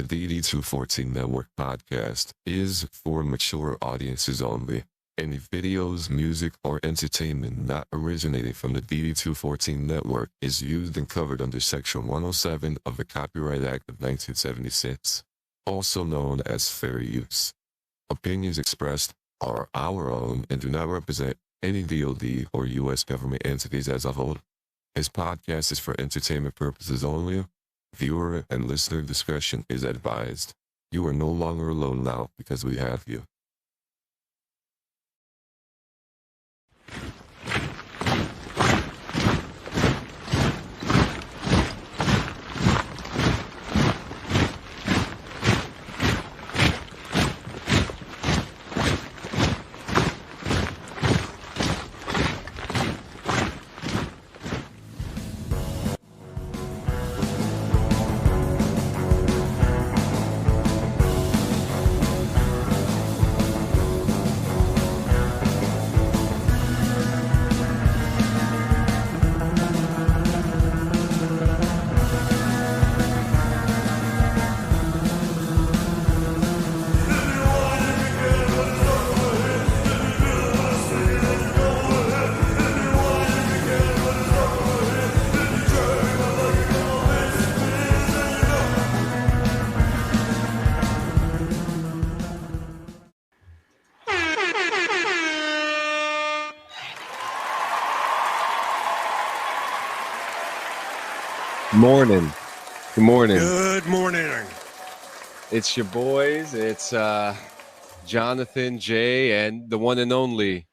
DD214 Network Podcast is for mature audiences only. Any videos, music, or entertainment not originating from the DD214 Network is used and covered under Section 107 of the Copyright Act of 1976, also known as fair use. Opinions expressed are our own and do not represent any DoD or U.S. government entities as a whole. This podcast is for entertainment purposes only. Viewer and listener discretion is advised. You are no longer alone now because we have you. Morning. Good morning. Good morning. It's your boys. It's Jonathan, Jay, and the one and only.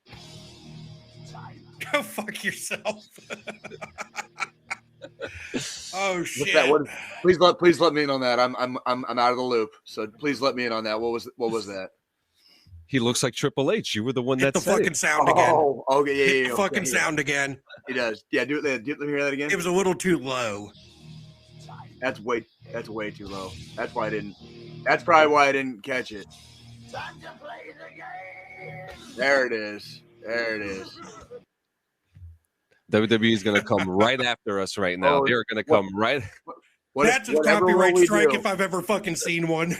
Go fuck yourself. Oh shit! Please let me in on that. I'm out of the loop. So please let me in on that. What was that? He looks like Triple H. You were the one Hit that the said fucking it. sound again. Oh, okay, yeah. Hit the fucking sound again. He does. Yeah, do it. Let me hear that again. It was a little too low. That's way too low. That's probably why I didn't catch it. Time to play the game. There it is. WWE is going to come right after us right now. Oh, They're going to come right. That's a copyright strike if I've ever fucking seen one.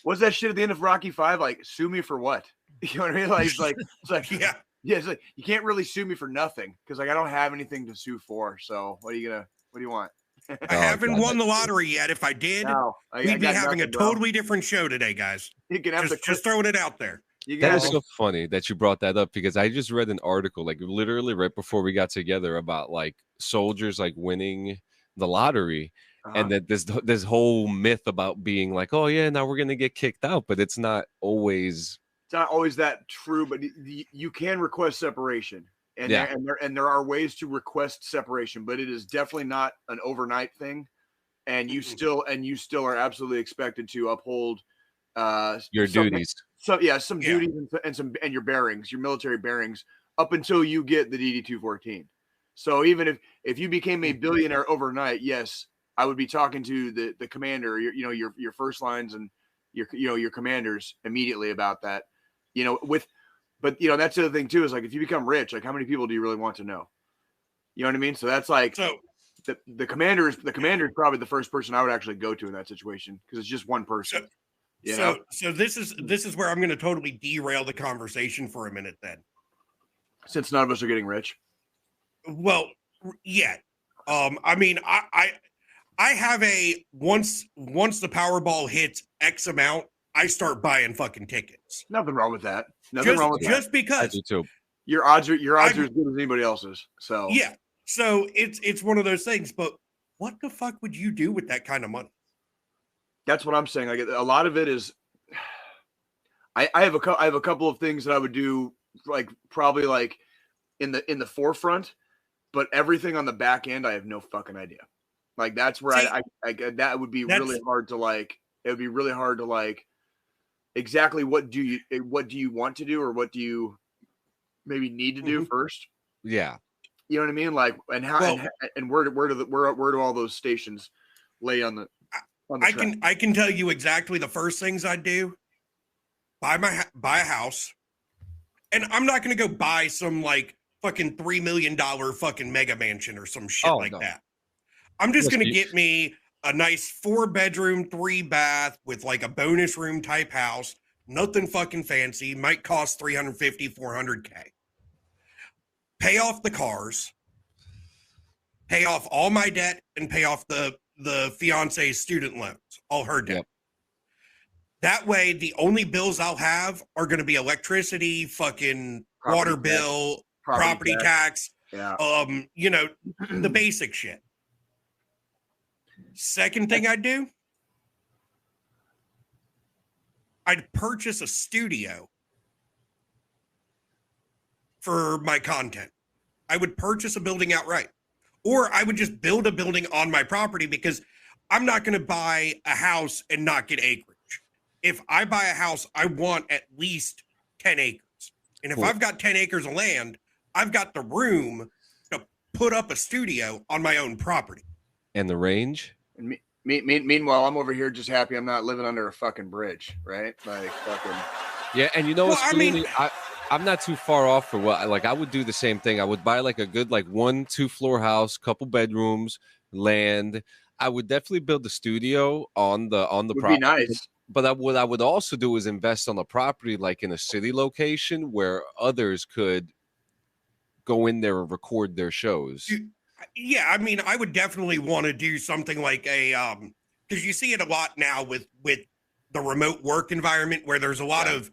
What's that shit at the end of Rocky V? Like, sue me for what? You know what I mean? Like, it's like yeah. It's like you can't really sue me for nothing because like I don't have anything to sue for. So what do you want? I haven't won the lottery yet. If I did, we'd be having a totally different show today, guys. You can have just throwing it out there. That is so funny that you brought that up because I just read an article like literally right before we got together about like soldiers like winning the lottery and that this whole myth about being like, oh yeah, now we're gonna get kicked out, but it's not always that true. But you can request separation. And there are ways to request separation, but it is definitely not an overnight thing. And you still are absolutely expected to uphold your duties. So some duties and your bearings, your military bearings, up until you get the DD214. So even if you became a billionaire overnight, yes, I would be talking to the commander, your first lines and your commanders immediately about that. But that's the other thing too, is like if you become rich, like how many people do you really want to know? You know what I mean? So that's like the commander is probably the first person I would actually go to in that situation because it's just one person. So this is where I'm going to totally derail the conversation for a minute then. Since none of us are getting rich. Well, yeah. I mean, I have a once the Powerball hits X amount, I start buying fucking tickets. Nothing wrong with that. Just because I do too. Your odds are as good as anybody else's. So yeah. So it's one of those things. But what the fuck would you do with that kind of money? That's what I'm saying. Like a lot of it is, I have a couple of things that I would do, like probably like in the forefront, but everything on the back end, I have no fucking idea. Like that's where I that would be really hard to like. It would be really hard to like. Exactly what do you want to do or what do you maybe need to do first? Yeah, you know what I mean. Like and how and where do all those stations lay on the track? I can tell you exactly the first things I'd do. Buy a house, and I'm not going to go buy some like fucking $3 million fucking mega mansion or some shit that. I'm just going to get me a nice 4-bedroom, 3-bath with like a bonus room type house. Nothing fucking fancy. Might cost $350,000, $400K. Pay off the cars. Pay off all my debt and pay off the fiance's student loans, all her debt. Yep. That way, the only bills I'll have are going to be electricity, fucking water bill, property tax. Yeah. You know, the basic shit. Second thing I'd do, I'd purchase a studio for my content. I would purchase a building outright. Or I would just build a building on my property, because I'm not going to buy a house and not get acreage. If I buy a house, I want at least 10 acres. And if I've got 10 acres of land, I've got the room to put up a studio on my own property. And the range? And meanwhile, I'm over here just happy I'm not living under a fucking bridge, right? Like fucking. Yeah, and you know what's I mean, I'm not too far off for what, like, I would do the same thing. I would buy like a good, like 1-2 floor house, couple bedrooms, land. I would definitely build the studio on the Would property. be nice. But what I would also do is invest on the property, like in a city location where others could go in there and record their shows. Yeah, I mean, I would definitely want to do something like a because you see it a lot now with the remote work environment, where there's a lot of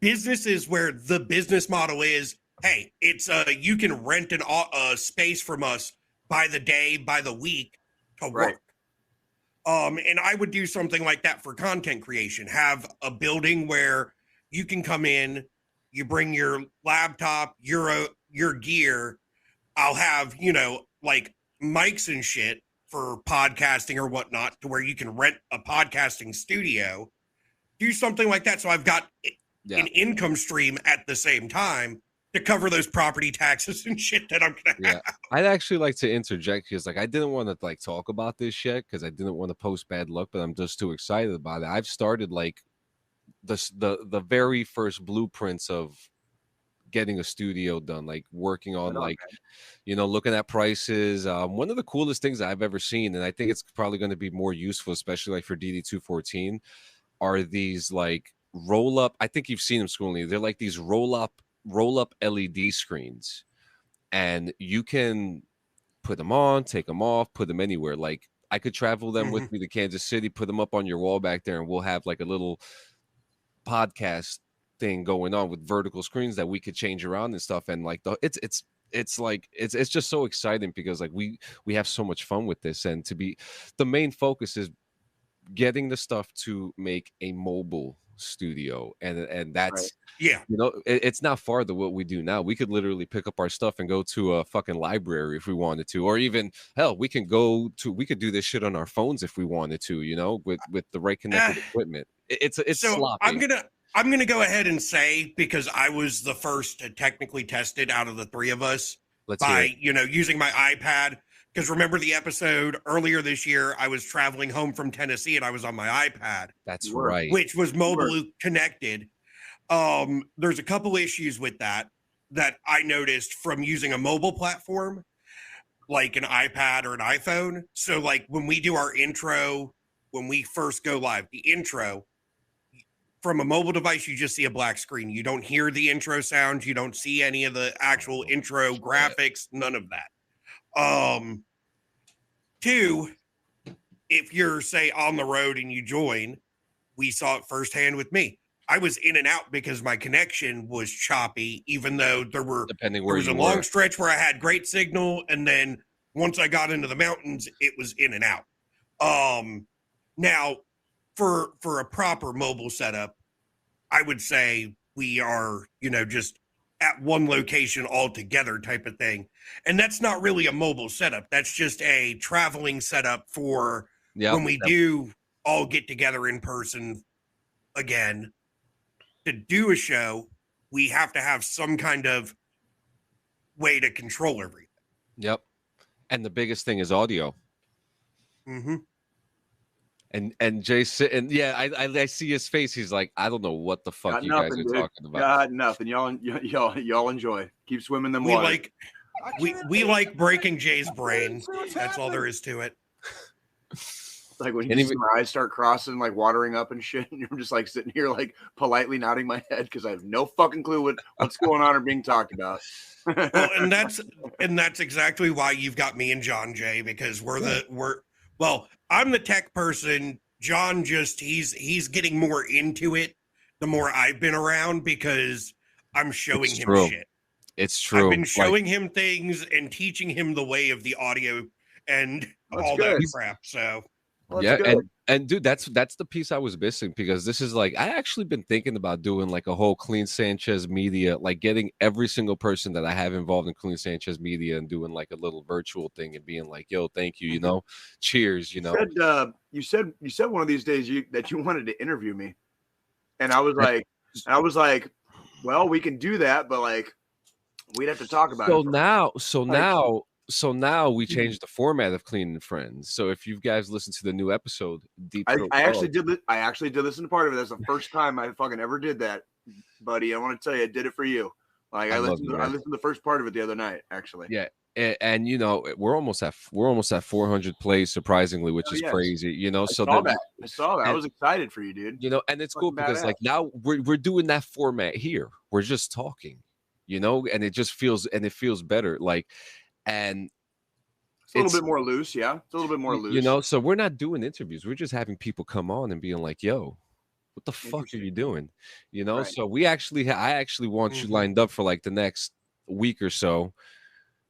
businesses where the business model is, hey, it's you can rent a space from us by the day, by the week to work. And I would do something like that for content creation. Have a building where you can come in, you bring your laptop, your gear. I'll have, you know, like mics and shit for podcasting or whatnot, to where you can rent a podcasting studio. Do something like that, so I've got an income stream at the same time to cover those property taxes and shit that I'm gonna have. I'd actually like to interject, because like I didn't want to like talk about this yet, because I didn't want to post bad luck, but I'm just too excited about it. I've started like the very first blueprints of getting a studio done, like working on you know, looking at prices. One of the coolest things I've ever seen, and I think it's probably going to be more useful, especially like for DD214, are these like roll up. I think you've seen them schooling. They're like these roll up LED screens, and you can put them on, take them off, put them anywhere. Like I could travel them with me to Kansas City, put them up on your wall back there, and we'll have like a little podcast thing going on with vertical screens that we could change around and stuff. And like it's just so exciting, because like we have so much fun with this, and the main focus is getting the stuff to make a mobile studio, and that's you know, it's not far to what we do now. We could literally pick up our stuff and go to a fucking library if we wanted to, or even hell, we could do this shit on our phones if we wanted to, you know, with the right connected equipment. It's so sloppy. I'm gonna go ahead and say, because I was the first to technically test it out of the three of us by, you know, using my iPad. Because remember the episode earlier this year, I was traveling home from Tennessee and I was on my iPad. That's right. Which was mobile connected. There's a couple issues with that I noticed from using a mobile platform, like an iPad or an iPhone. So like when we do our intro, when we first go live, the intro, from a mobile device, you just see a black screen. You don't hear the intro sounds. You don't see any of the actual intro graphics, none of that. Two, if you're say on the road and you join, we saw it firsthand with me. I was in and out because my connection was choppy, even though there was a long stretch where I had great signal, and then once I got into the mountains, it was in and out. Now for a proper mobile setup, I would say we are, you know, just at one location altogether type of thing. And that's not really a mobile setup. That's just a traveling setup for when we do all get together in person again. To do a show, we have to have some kind of way to control everything. Yep. And the biggest thing is audio. Mm-hmm. And Jay and I see his face. He's like, I don't know what the fuck guys are talking about. Got nothing. Y'all enjoy. Keep swimming them water. We like breaking Jay's brain. That's all there is to it. Like when And you see my eyes start crossing, like watering up and shit, and you're just like sitting here like politely nodding my head because I have no fucking clue what's going on or being talked about. Well, and that's exactly why you've got me and John Jay, because I'm the tech person. John he's getting more into it the more I've been around, because I'm showing him true. shit. It's true. I've been showing him things and teaching him the way of the audio and all good. that crap. So yeah, and dude, that's the piece I was missing, because this is like, I actually been thinking about doing like a whole Clean Sanchez Media, like getting every single person that I have involved in Clean Sanchez Media and doing like a little virtual thing and being like, yo, thank you, you know, cheers, you know. You said one of these days that you wanted to interview me, and I was like, well, we can do that, but like we'd have to talk about it. So now we changed the format of Clean and Friends. So if you guys listen to the new episode, I actually did listen to part of it. That's the first time I fucking ever did that, buddy. I want to tell you, I did it for you. Like I listened to the first part of it the other night, actually. Yeah. And you know, we're almost at 400 plays, surprisingly, which is crazy, you know. I saw that. I was excited for you, dude. You know, and it's cool because like now we're doing that format here. We're just talking, you know, and it feels better. Like, and it's a little bit more loose, yeah. It's a little bit more loose. You know, so we're not doing interviews. We're just having people come on and being like, yo, what the fuck are you doing? You know, so I actually want you lined up for like the next week or so.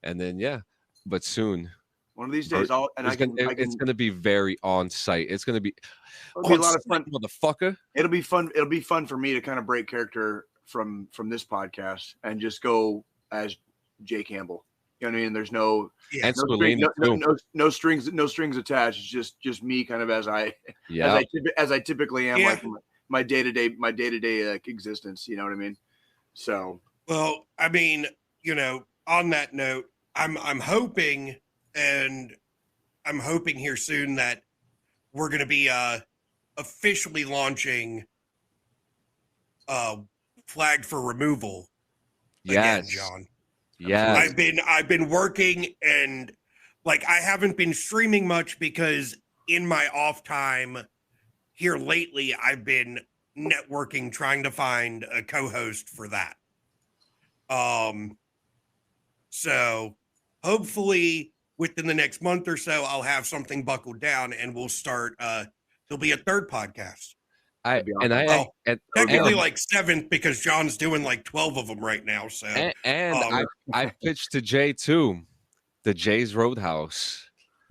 And then but soon. One of these days, it's gonna be very on site. It's gonna be a lot of fun, motherfucker. It'll be fun. It'll be fun for me to kind of break character from this podcast and just go as Jay Campbell. You know what I mean? There's no strings attached. It's just me, kind of as I typically am, like my day to day existence. You know what I mean? So, well, I mean, you know, on that note, I'm hoping here soon that we're going to be officially launching Flagged for Removal again, John. Yeah, I've been working, and like I haven't been streaming much because in my off time here lately, I've been networking, trying to find a co-host for that. So hopefully within the next month or so, I'll have something buckled down, and we'll start. There'll be a third podcast. Technically like 7th, because John's doing like 12 of them right now. So I pitched to Jay too, the Jay's Roadhouse.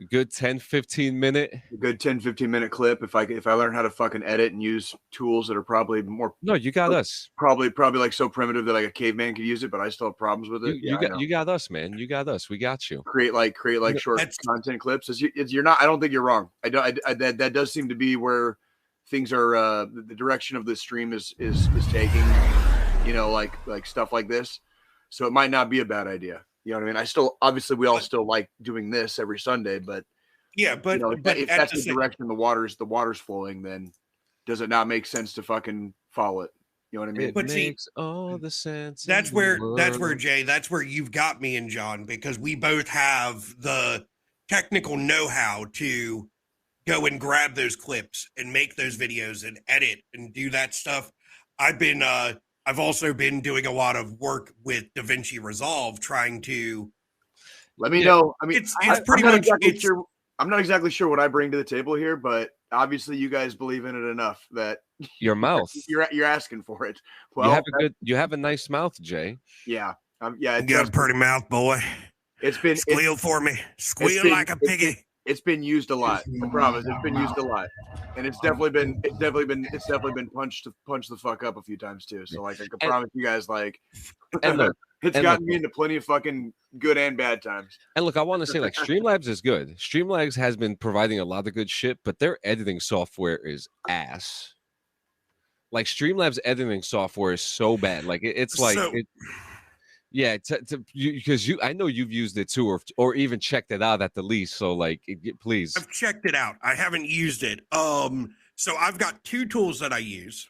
Good 10-15 minute. A good 10-15 minute clip. If I learn how to fucking edit and use tools that are probably more. No, you got us. Probably like so primitive that like a caveman could use it, but I still have problems with it. You got us, man. You got us. We got you. Create like short content clips. You're not. I don't think you're wrong. That does seem to be where things are. The direction of the stream is taking. You know, like stuff like this. So it might not be a bad idea. You know what I mean? We all still like doing this every Sunday, but but you know, if that's the direction the water's flowing, then does it not make sense to fucking follow it? You know what I mean? But makes all the sense. That's where Jay, that's where you've got me and John, because we both have the technical know-how to go and grab those clips and make those videos and edit and do that stuff. I've also been doing a lot of work with DaVinci Resolve, trying to. Let me know. I mean, it's pretty much. I'm not exactly sure what I bring to the table here, but obviously you guys believe in it enough that your mouth. You're asking for it. Well, you have a nice mouth, Jay. Yeah, you got a pretty mouth, boy. It's been squeal for me. Squeal like a piggy. It's been used a lot. I promise. It's been used a lot, and it's definitely been punched the fuck up a few times too. So like I can promise you guys, like, it's gotten me into plenty of fucking good and bad times. And look, I want to say like Streamlabs is good. Streamlabs has been providing a lot of good shit, but their editing software is ass. Like Streamlabs editing software is so bad. Like it's like. Yeah, because I know you've used it too, or even checked it out at the least. So, like, please. I've checked it out. I haven't used it. So I've got 2 tools that I use: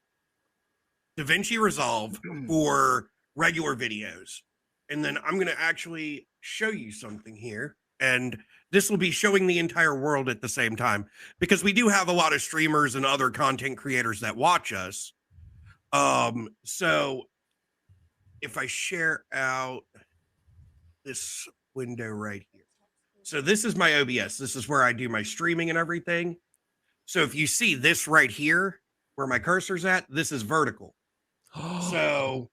DaVinci Resolve for regular videos, and then I'm going to actually show you something here. And this will be showing the entire world at the same time, because we do have a lot of streamers and other content creators that watch us. So if I share out this window right here. So this is my OBS. This is where I do my streaming and everything. So if you see this right here, where my cursor's at, this is vertical. So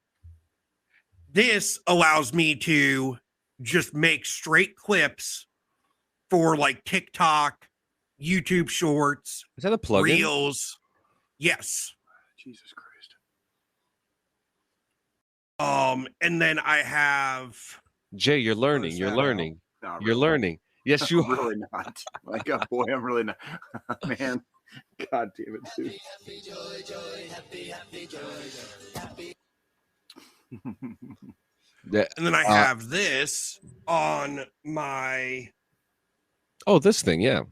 this allows me to just make straight clips for like TikTok, YouTube Shorts. Is that a plugin? Reels. Yes. Jesus Christ. And then I have Jay, you're learning. You're learning. Not You're really. learning. Yes, you I'm are. really not. Like, oh boy, I'm really not. Man, God damn it, dude. And then I have this on my. Oh, this thing, yeah.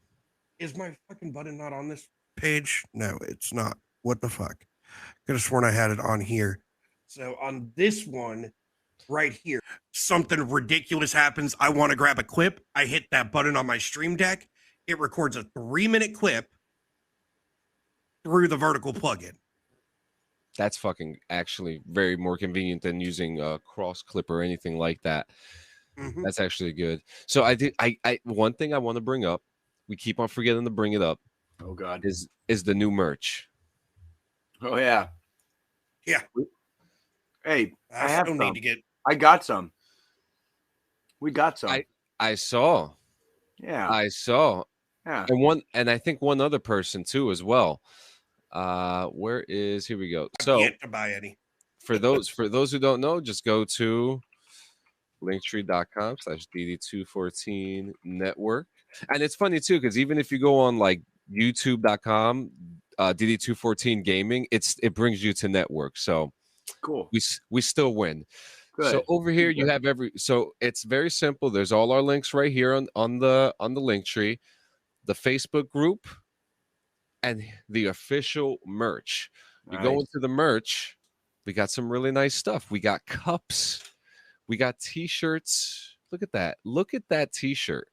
Is my fucking button not on this page? No, it's not. What the fuck? Could have sworn I had it on here. So on this one right here, something ridiculous happens. I want to grab a clip. I hit that button on my Stream Deck. It records a 3-minute clip through the vertical plugin. That's fucking actually very more convenient than using a cross clip or anything like that. Mhm. That's actually good. So I one thing I want to bring up, we keep on forgetting to bring it up, Oh God. is the new merch. Oh yeah. Yeah. Hey, I have still some. need to get. I got some. We got some. I saw. Yeah. I saw. Yeah. And I think one other person too as well. Here we go. So Yet to buy any. for those who don't know, just go to linktree.com/DD214 Network. And it's funny too, because even if you go on like youtube.com, DD214 Gaming, it brings you to network. So Cool. we still win. Good. So over here you have so it's very simple. There's all our links right here on the link tree, the Facebook group, and the official merch. You go into the merch, we got some really nice stuff. We got cups, we got t-shirts. Look at that. Look at that t-shirt.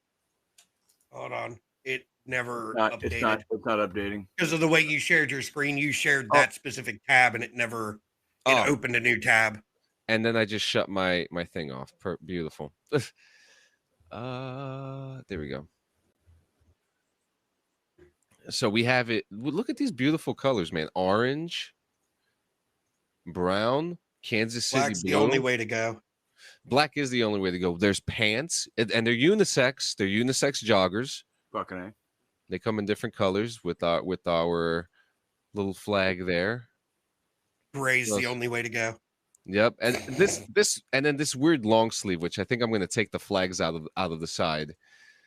Hold on. It never It's updated. not updating. Because of the way you shared your screen, you shared that specific tab and it never opened a new tab. And then I just shut my thing off. Beautiful. There we go. So we have it. Look at these beautiful colors, man. Orange, brown, Kansas City Black's blue. the only way to go. Black is the only way to go. There's pants, and they're unisex. They're unisex joggers. Fucking A. They come in different colors with our little flag there. Gray's the only way to go. Yep, and this weird long sleeve, which I think I'm going to take the flags out of the side.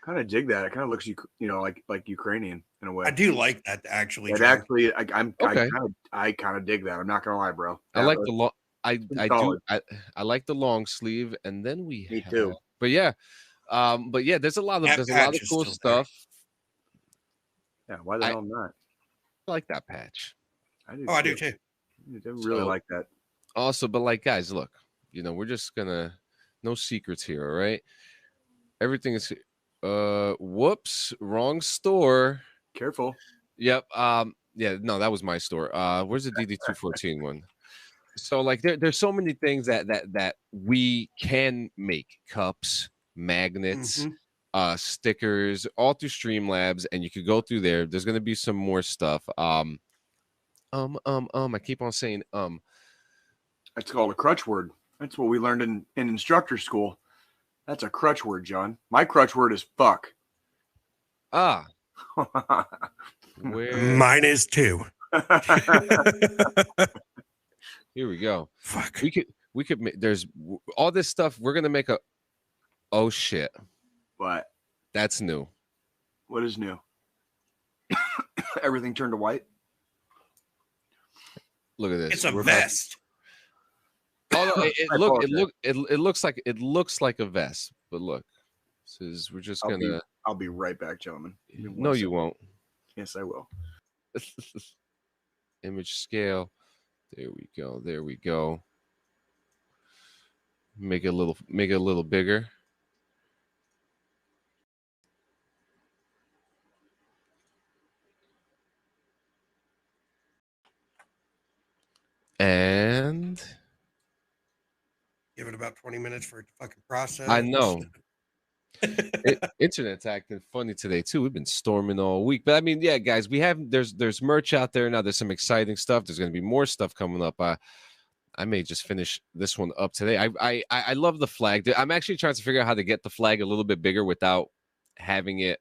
Kind of dig that. It kind of looks like Ukrainian in a way. I do like that actually. It John. actually, I kind of dig that. I'm not gonna lie, bro. I like the long. I solid. like the long sleeve, and then Me too. But yeah, there's a lot of cool stuff. Yeah, why the hell not? I like that patch. I do. I do too. I really like that. Also, but like guys, look, we're just gonna no secrets here, all right? Everything is whoops, wrong store. Careful. Yep. Yeah, no, that was my store. Where's the DD214 one? So like there's so many things that we can make. Cups, magnets, stickers, all through Streamlabs, and you could go through there. There's gonna be some more stuff. I keep on saying That's called a crutch word. That's what we learned in instructor school. That's a crutch word, John. My crutch word is fuck. Mine is too. Here we go. Fuck. We could make, there's all this stuff. We're gonna make oh shit. What? That's new. What is new? Everything turned to white. Look at this. It's a vest. It looks like a vest, but look. We're just gonna. I'll be right back, gentlemen. No, you won't. Yes, I will. Image scale. There we go. There we go. Make it a little bigger. about 20 minutes for it to fucking process. I know. Internet's acting funny today too. We've been storming all week, but I mean, yeah, guys, there's merch out there now. There's some exciting stuff. There's going to be more stuff coming up. I may just finish this one up today. I love the flag. I'm actually trying to figure out how to get the flag a little bit bigger without having it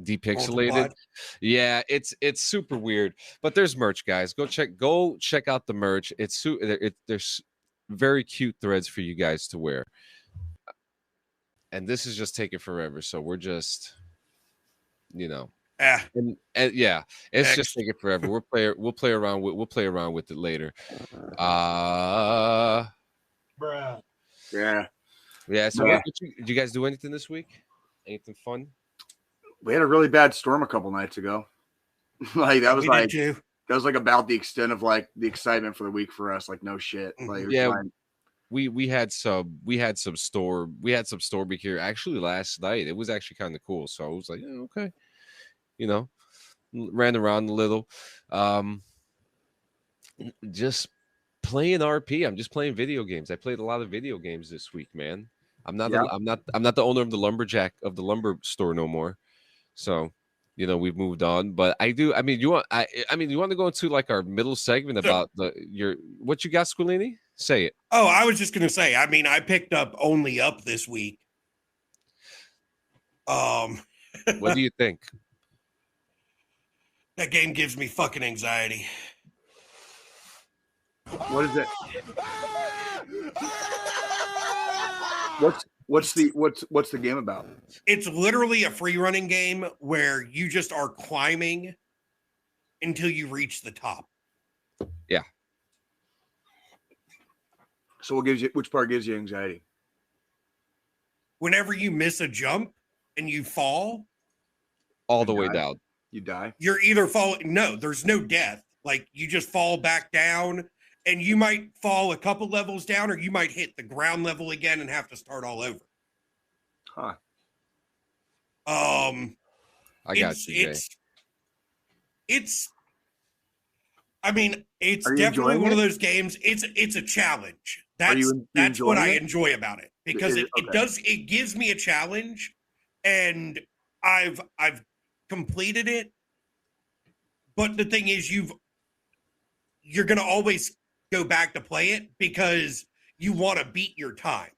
depixelated. Yeah, it's super weird. But there's merch, guys. Go check out the merch. There's very cute threads for you guys to wear. And this is just taking forever, so we're just, and yeah, it's just taking forever. We'll play around with it later. Bruh. Yeah. So did you guys do anything this week? Anything fun? We had a really bad storm a couple nights ago. That was about the extent of like the excitement for the week for us. Like no shit. Like we had some Stormy here actually last night. It was actually kind of cool. So I was like, yeah, okay, ran around a little, just playing RP. I'm just playing video games. I played a lot of video games this week, man. I'm not the owner of the lumber store no more. So, we've moved on, but I do. I mean, you want to go into like our middle segment about what you got, Squilini? Say it. Oh, I was just going to say, I mean, I picked up Only Up this week. What do you think? That game gives me fucking anxiety. What is it? What's the game about? It's literally a free running game where you just are climbing until you reach the top. Yeah. So which part gives you anxiety? Whenever you miss a jump and you fall all the way down, you die. You're either falling. No, there's no death. Like you just fall back down, and you might fall a couple levels down, or you might hit the ground level again and have to start all over. Huh. I got you. I mean, it's definitely one of those games. It's a challenge. That's what I enjoy about it, because it gives me a challenge, and I've completed it. But the thing is, you're gonna always go back to play it because you want to beat your time.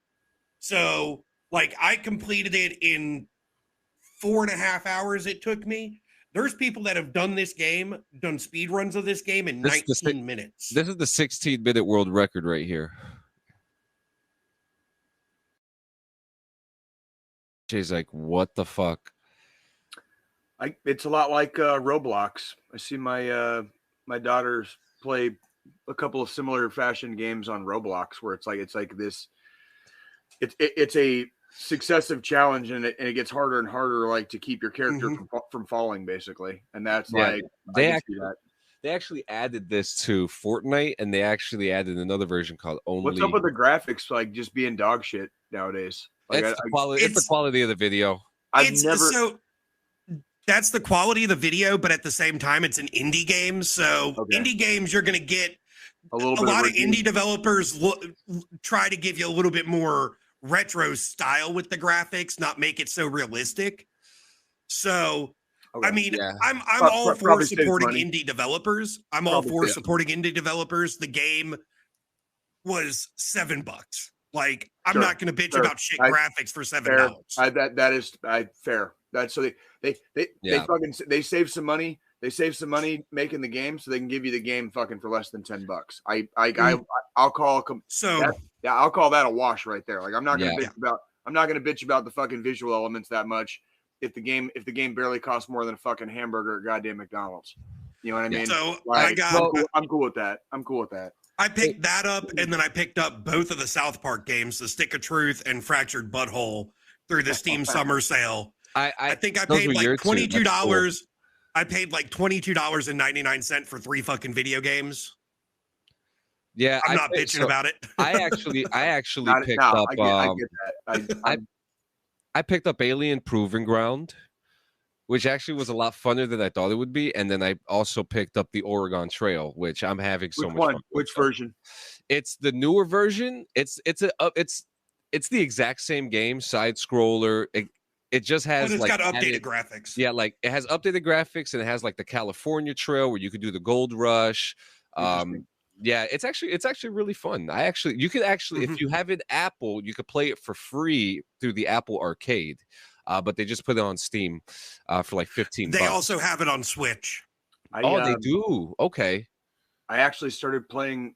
So, like, I completed it in 4.5 hours. It took me. There's people that have done speed runs of this game in 19 minutes. This is the 16-minute world record right here. Jay's like, what the fuck? It's a lot like Roblox. I see my daughters play a couple of similar fashion games on Roblox, where it's like this. It's a successive challenge, and it gets harder and harder, like to keep your character from falling, basically. And that's they actually added this to Fortnite, and they actually added another version called Only. What's up with the graphics, like just being dog shit nowadays? Like, it's the quality of the video. That's the quality of the video, but at the same time, it's an indie game. So indie games, you're going to get a lot of indie developers try to give you a little bit more retro style with the graphics, not make it so realistic. So, I mean, I'm all for supporting indie developers. Supporting indie developers. The game was $7. Like, I'm not going to bitch about shit graphics for $7. That is fair. That's so they save some money. They save some money making the game, so they can give you the game fucking for less than $10. I'll call that a wash right there. Like, I'm not gonna bitch about the fucking visual elements that much if the game barely costs more than a fucking hamburger at goddamn McDonald's. You know what I mean? So I'm cool with that. I picked that up, and then I picked up both of the South Park games, The Stick of Truth and Fractured Butthole, through the Steam Summer Sale. I think I paid like $22. Cool. I paid like $22.99 for 3 fucking video games. Yeah, I'm not bitching about it. I actually picked up. I picked up Alien Proving Ground. which actually was a lot funner than I thought it would be. And then I also picked up the Oregon Trail, which I'm having so Which much one? fun with. Which version? It's the newer version. It's the exact same game, side scroller. It just has But it's like got updated graphics. Yeah, like it has updated graphics, and it has like the California Trail where you could do the Gold Rush. Yeah, it's actually really fun. You could actually, if you have an Apple, you could play it for free through the Apple Arcade. But they just put it on Steam for like $15. They also have it on Switch. They do. Okay. I actually started playing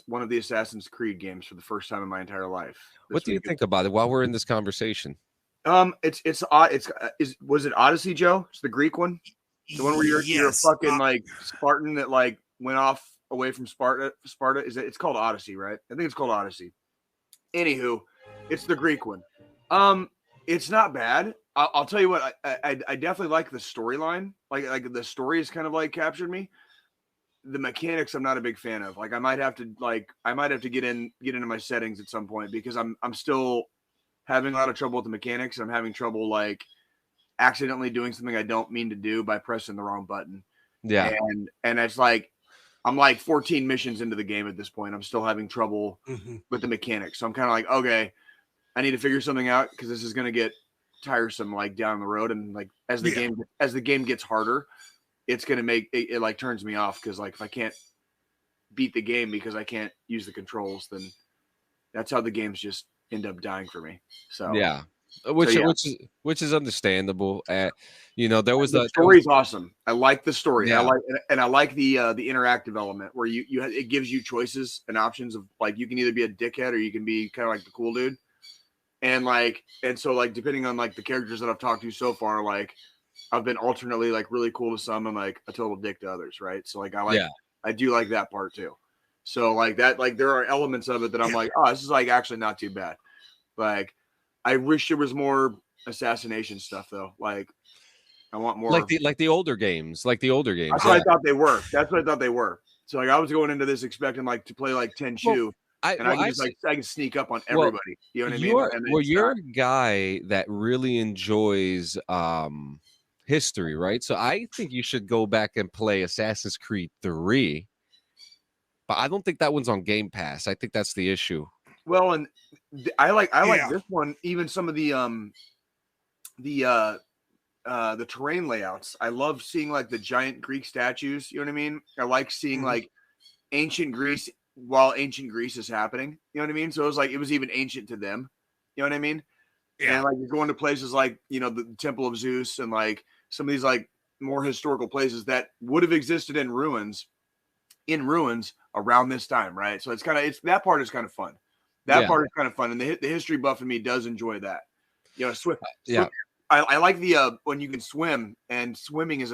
one of the Assassin's Creed games for the first time in my entire life. What do you think about it while we're in this conversation? Was it Odyssey, Joe? It's the Greek one, the one where you're a fucking like Spartan that like went off away from Sparta. It's called Odyssey, right? I think it's called Odyssey. Anywho, it's the Greek one. It's not bad. I'll tell you what. I definitely like the storyline. Like the story has kind of like captured me. The mechanics, I'm not a big fan of. Like I might have to get into my settings at some point because I'm still having a lot of trouble with the mechanics. I'm having trouble like accidentally doing something I don't mean to do by pressing the wrong button. Yeah. And it's like I'm like 14 missions into the game at this point. I'm still having trouble with the mechanics. So I'm kind of like, okay, I need to figure something out because this is going to get tiresome like down the road. And like as the game gets harder, it's going to make it like turns me off because like if I can't beat the game because I can't use the controls, then that's how the games just end up dying for me. So yeah, which is understandable. There was the story's awesome. I like the story. Yeah. I like the interactive element where it gives you choices and options of like you can either be a dickhead or you can be kind of like the cool dude. And so depending on like the characters that I've talked to so far, like I've been alternately like really cool to some and like a total dick to others, right? So like I do like that part too. So like that, like there are elements of it that I'm like, oh, this is like actually not too bad. Like I wish there was more assassination stuff though. Like I want more like the older games. That's what I thought they were. So like I was going into this expecting like to play like Tenchu. I can sneak up on everybody. You know what I mean? You're a guy that really enjoys history, right? So I think you should go back and play Assassin's Creed 3. But I don't think that one's on Game Pass. I think that's the issue. Well, and I like this one. Even some of the terrain layouts. I love seeing like the giant Greek statues. You know what I mean? I like seeing like ancient Greece while ancient Greece is happening. You know what I mean? So it was even ancient to them. You know what I mean? Yeah. And like you're going to places like the Temple of Zeus and like some of these like more historical places that would have existed in ruins around this time, right? So that part is kind of fun. Part is kind of fun, and the history buff in me does enjoy that. Swim. I like the when you can swim, and swimming is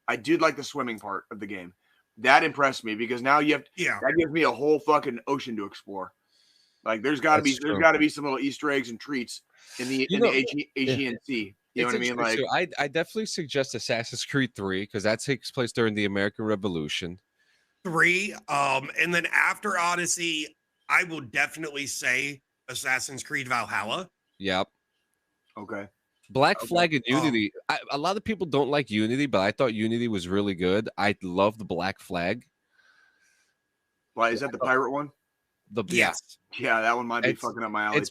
I did like the swimming part of the game. That impressed me because now that gives me a whole fucking ocean to explore. Like there's got to be some little Easter eggs and treats in the Aegean Sea. You know what I mean? Like I definitely suggest Assassin's Creed 3 because that takes place during the American Revolution. 3, and then after Odyssey, I will definitely say Assassin's Creed Valhalla. Yep. Okay. Black Flag and Unity. A lot of people don't like Unity, but I thought Unity was really good. I love the Black Flag. Why is that the pirate one? Yes. Yeah, that one might be fucking up my alley. I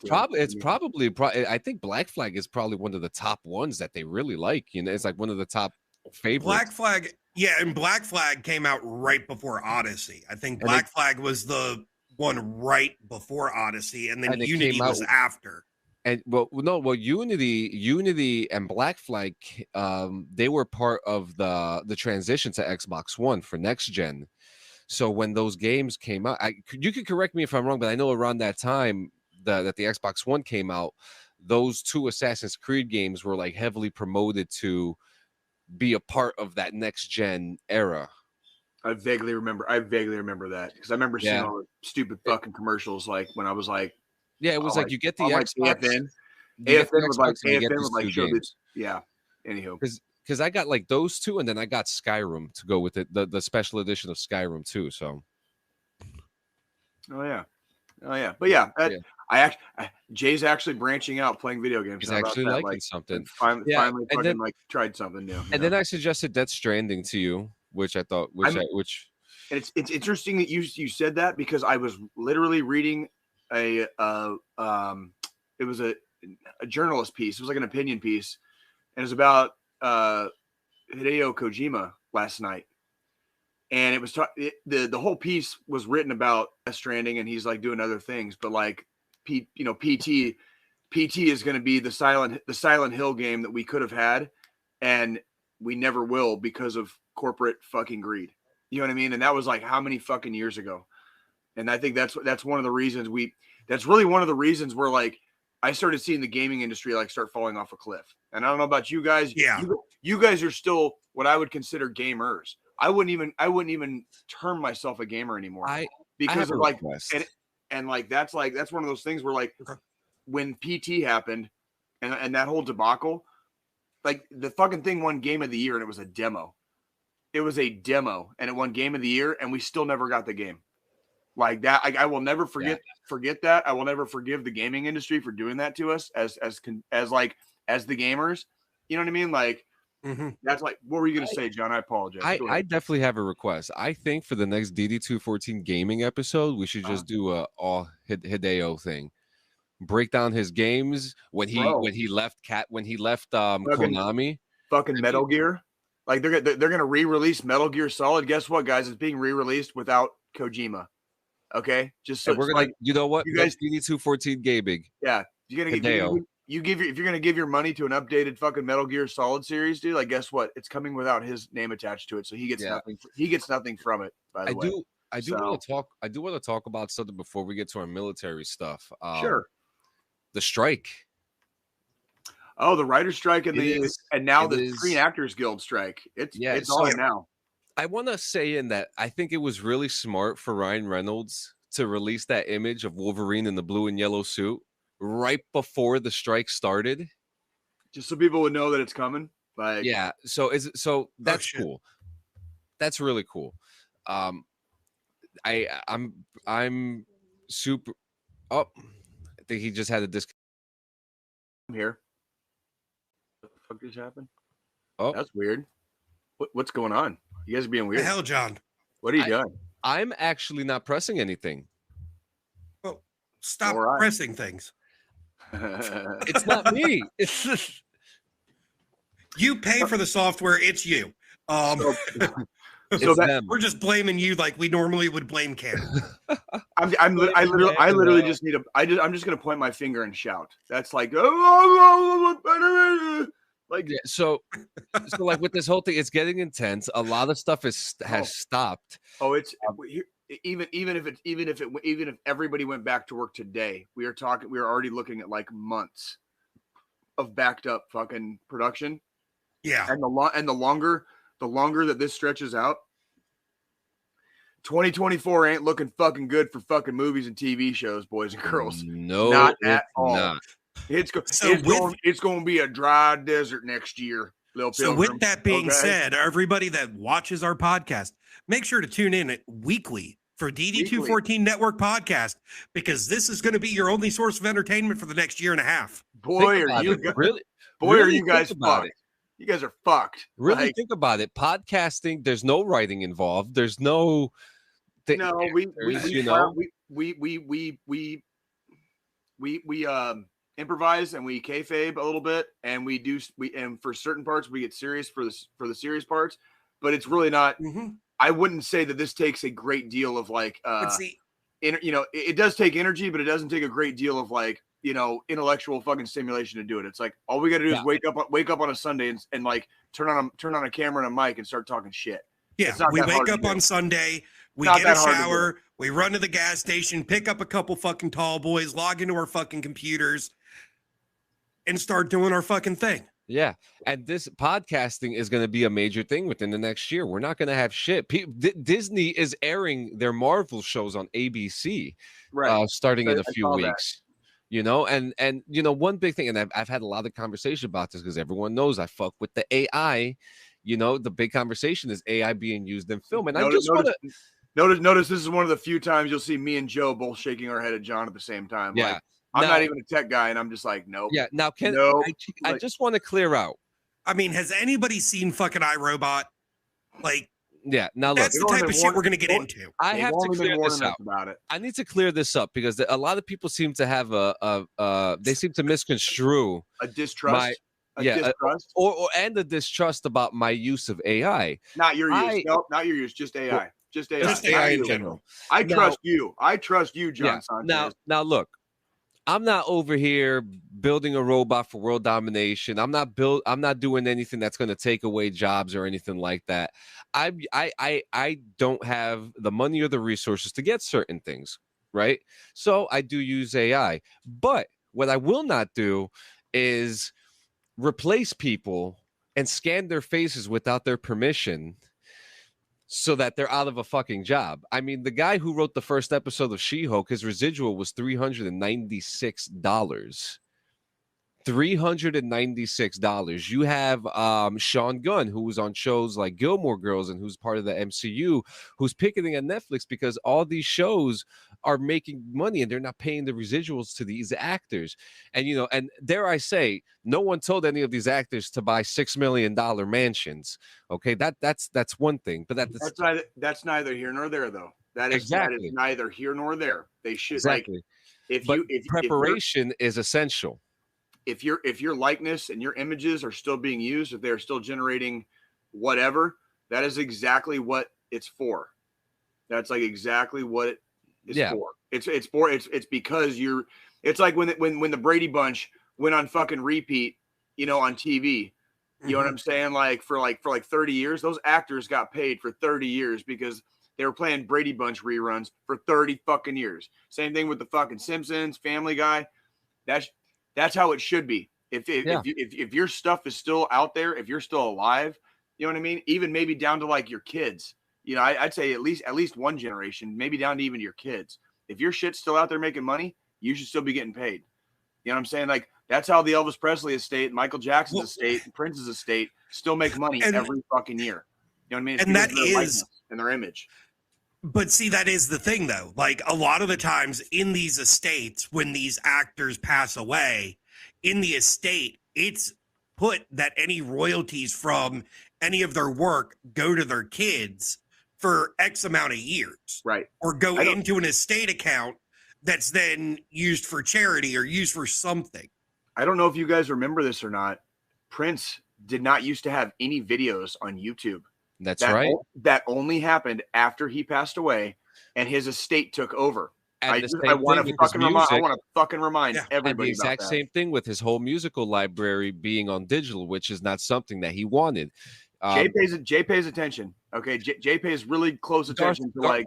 think Black Flag is probably one of the top ones that they really like. It's like one of the top favorites. Black Flag, and Black Flag came out right before Odyssey. I think Black Flag was the one right before Odyssey, and then Unity was after. And Unity and Black Flag, they were part of the transition to Xbox One for next gen. So when those games came out, you can correct me if I'm wrong, but I know around that time that the Xbox One came out, those two Assassin's Creed games were like heavily promoted to be a part of that next gen era. I vaguely remember that because I remember seeing all the stupid fucking commercials like when I was like, it was like you get the Xbox. AFN would like show this. Yeah. Anywho, because I got like those two, and then I got Skyrim to go with it, the special edition of Skyrim too. So. Oh yeah, but yeah, Jay's actually branching out, playing video games. He's actually that? liking something. Finally, and fucking then, tried something new. Then I suggested Death Stranding to you, which I thought, And it's interesting that you said that, because I was literally reading it was a journalist piece. It was like an opinion piece, and it was about Hideo Kojima last night. And it was the whole piece was written about Death Stranding, and he's like doing other things, but like PT is going to be the Silent Hill game that we could have had, and we never will because of corporate fucking greed. You know what I mean? And that was like how many fucking years ago? And I think that's one of the reasons that's really one of the reasons where like I started seeing the gaming industry like start falling off a cliff. And I don't know about you guys. Yeah. You guys are still what I would consider gamers. I wouldn't even term myself a gamer anymore. Because of like and like that's one of those things where like when PT happened and that whole debacle, like the fucking thing won Game of the Year and it was a demo. It was a demo and it won Game of the Year and we still never got the game. Like that, I will never forget that. I will never forgive the gaming industry for doing that to us as the gamers. You know what I mean? Like that's like, what were you going to say, John? I apologize. I definitely have a request. I think for the next DD214 gaming episode, we should just do a all Hideo thing. Break down his games when he left Konami. Fucking Metal Gear. Like they're gonna re-release Metal Gear Solid. Guess what, guys? It's being re-released without Kojima. Okay, just so we're gonna, like, you know what, you guys, DD214 gaming. Yeah, you're gonna if you're gonna give your money to an updated fucking Metal Gear Solid series, dude. Like, guess what? It's coming without his name attached to it, so he gets nothing. He gets nothing from it. By the way, I do want to talk about something before we get to our military stuff. Sure. The strike. Oh, the writer's strike and now the Screen Actors Guild strike. It's on now. I want to say in that I think it was really smart for Ryan Reynolds to release that image of Wolverine in the blue and yellow suit right before the strike started, just so people would know that it's coming. Like, yeah. So that's cool. That's really cool. I'm super. Oh, I think he just had a disc. I'm here. What the fuck just happened? Oh, that's weird. What's going on? You guys are being weird. The hell, John? What are you doing? I'm actually not pressing anything. Well, stop pressing things. It's not me. It's you pay for the software. It's you. We're just blaming you like we normally would blame Cam. I literally just need I'm just gonna point my finger and shout. That's like like so like with this whole thing, it's getting intense. A lot of stuff has stopped. Oh, it's even if everybody went back to work today, we are already looking at like months of backed up fucking production. Yeah, and the longer that this stretches out, 2024 ain't looking fucking good for fucking movies and TV shows, boys and girls. No, not at all. Not. It's going to be a dry desert next year. So with that being said, everybody that watches our podcast, make sure to tune in weekly for DD214 Network Podcast, because this is going to be your only source of entertainment for the next year and a half. Boy, are you guys fucked. You guys are fucked. Really think about it. Podcasting, there's no writing involved. There's no we improvise and we kayfabe a little bit, and and for certain parts we get serious for the serious parts, but it's really not. I wouldn't say that this takes a great deal of like it does take energy, but it doesn't take a great deal of like intellectual fucking stimulation to do it. It's like all we got to do is wake up on a Sunday and like turn on a camera and a mic and start talking shit. Yeah, we wake up on Sunday, we get a shower, we run to the gas station, pick up a couple fucking tall boys, log into our fucking computers, and start doing our fucking thing. Yeah, and this podcasting is going to be a major thing within the next year. We're not going to have shit. Disney is airing their Marvel shows on ABC, starting in a few weeks. And one big thing, and I've had a lot of conversation about this because everyone knows I fuck with the AI. The big conversation is AI being used in film, and I just want to notice this is one of the few times you'll see me and Joe both shaking our head at John at the same time. Yeah, I'm not even a tech guy, and I'm just like, nope. Yeah. Now, I just want to clear out. I mean, has anybody seen fucking iRobot? Like, yeah. Now look, that's the type of shit we're gonna get into. I have to clear this out. About it. I need to clear this up because a lot of people seem to have they seem to misconstrue a distrust. Distrust? And a distrust about my use of AI. Not your use. Nope, not your use. Just AI. Well, just AI. Just AI in general. I trust you. I trust you, John Sanchez. Now look. I'm not over here building a robot for world domination. I'm not doing anything that's going to take away jobs or anything like that. I don't have the money or the resources to get certain things, right? So I do use AI. But what I will not do is replace people and scan their faces without their permission so that they're out of a fucking job. I mean, the guy who wrote the first episode of She-Hulk, his residual was $396. $396. You have Sean Gunn, who was on shows like Gilmore Girls and who's part of the MCU, who's picketing at Netflix because all these shows are making money and they're not paying the residuals to these actors. And and dare I say, no one told any of these actors to buy $6 million mansions. Okay, that's one thing, but that's neither here nor there, though. That is neither here nor there. They should exactly. Preparation is essential. If your likeness and your images are still being used, if they're still generating whatever, that is exactly what it's for. That's like exactly what it is for. It's because it's like when the Brady Bunch went on fucking repeat, on TV. You know what I'm saying? Like for 30 years, those actors got paid for 30 years because they were playing Brady Bunch reruns for 30 fucking years. Same thing with the fucking Simpsons, Family Guy. That's how it should be. If your stuff is still out there, if you're still alive, you know what I mean? Even maybe down to like your kids. I'd say at least one generation, maybe down to even your kids. If your shit's still out there making money, you should still be getting paid. You know what I'm saying? Like that's how the Elvis Presley estate, Michael Jackson's estate, and Prince's estate still make money every fucking year. You know what I mean? And that is in their image. But see, that is the thing, though. Like a lot of the times in these estates, when these actors pass away, in the estate, it's put that any royalties from any of their work go to their kids for X amount of years. Right. Or go into an estate account that's then used for charity or used for something. I don't know if you guys remember this or not. Prince did not used to have any videos on YouTube. That's right. That only happened after he passed away and his estate took over. I want to fucking remind everybody and the exact about that. Same thing with his whole musical library being on digital, which is not something that he wanted. Jay pays attention. Okay, Jay pays really close attention to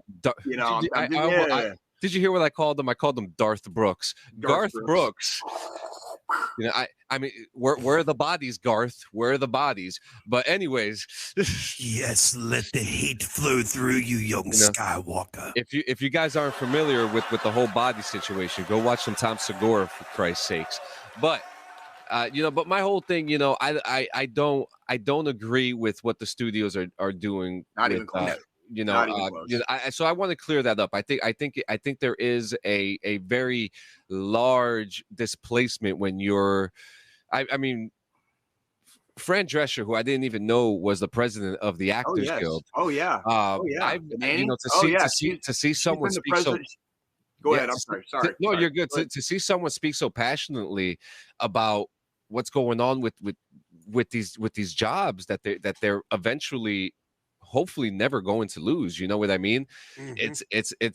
Did you hear what I called him? I called him Darth Brooks. Garth Brooks. I mean, where are the bodies, Garth? Where are the bodies? But anyways, yes, let the hate flow through you, young Skywalker. If you guys aren't familiar with the whole body situation, go watch some Tom Segura for Christ's sakes. But but my whole thing, I don't agree with what the studios are doing. Not even close. So I want to clear that up. I think there is a very large displacement when you're, I mean, Fran Drescher, who I didn't even know was the president of the Actors Guild. Oh yeah. To see someone speak so. Go ahead. I'm sorry. No, you're good. To see someone speak so passionately about what's going on with these jobs that they're eventually, hopefully, never going to lose. You know what I mean? Mm-hmm.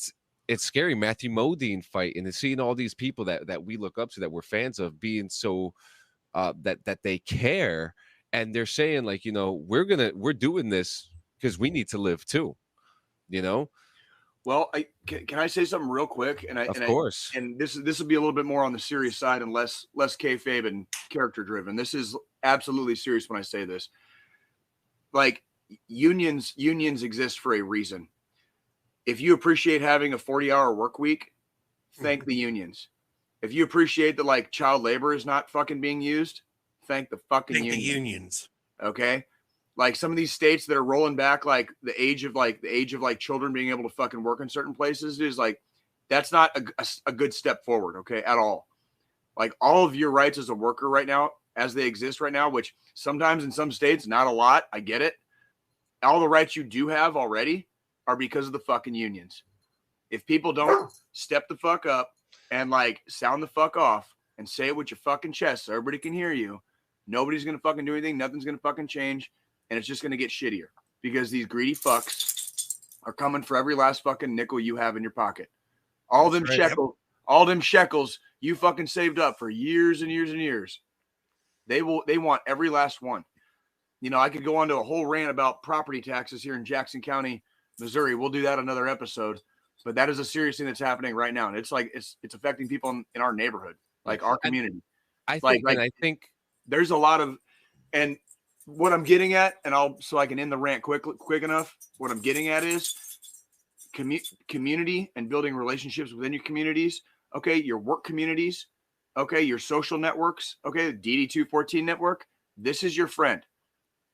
It's scary. Matthew Modine fight and seeing all these people that we look up to, that we're fans of, being so that they care, and they're saying like, we're doing this because we need to live too. Well, can I say something real quick? Of course. And this will be a little bit more on the serious side and less kayfabe and character driven. This is absolutely serious when I say this. Like unions exist for a reason. If you appreciate having a 40-hour work week, thank the unions. If you appreciate that like child labor is not fucking being used, thank the fucking unions. Okay? Like some of these states that are rolling back like the age of children being able to fucking work in certain places is like, that's not a good step forward, okay, at all. Like all of your rights as a worker right now, as they exist right now, which sometimes in some states, not a lot. I get it. All the rights you do have already are because of the fucking unions. If people don't step the fuck up and like sound the fuck off and say it with your fucking chest so everybody can hear you, nobody's going to fucking do anything. Nothing's going to fucking change. And it's just going to get shittier because these greedy fucks are coming for every last fucking nickel you have in your pocket. All them shekels you fucking saved up for years and years and years. They want every last one. You know, I could go on to a whole rant about property taxes here in Jackson County, Missouri. We'll do that another episode. But that is a serious thing that's happening right now. And it's like it's affecting people in our neighborhood, like our community. I think there's a lot of, and what I'm getting at, and so I can end the rant quick enough. What I'm getting at is community and building relationships within your communities. Okay, your work communities. Okay, your social networks. Okay, the DD214 Network. This is your friend.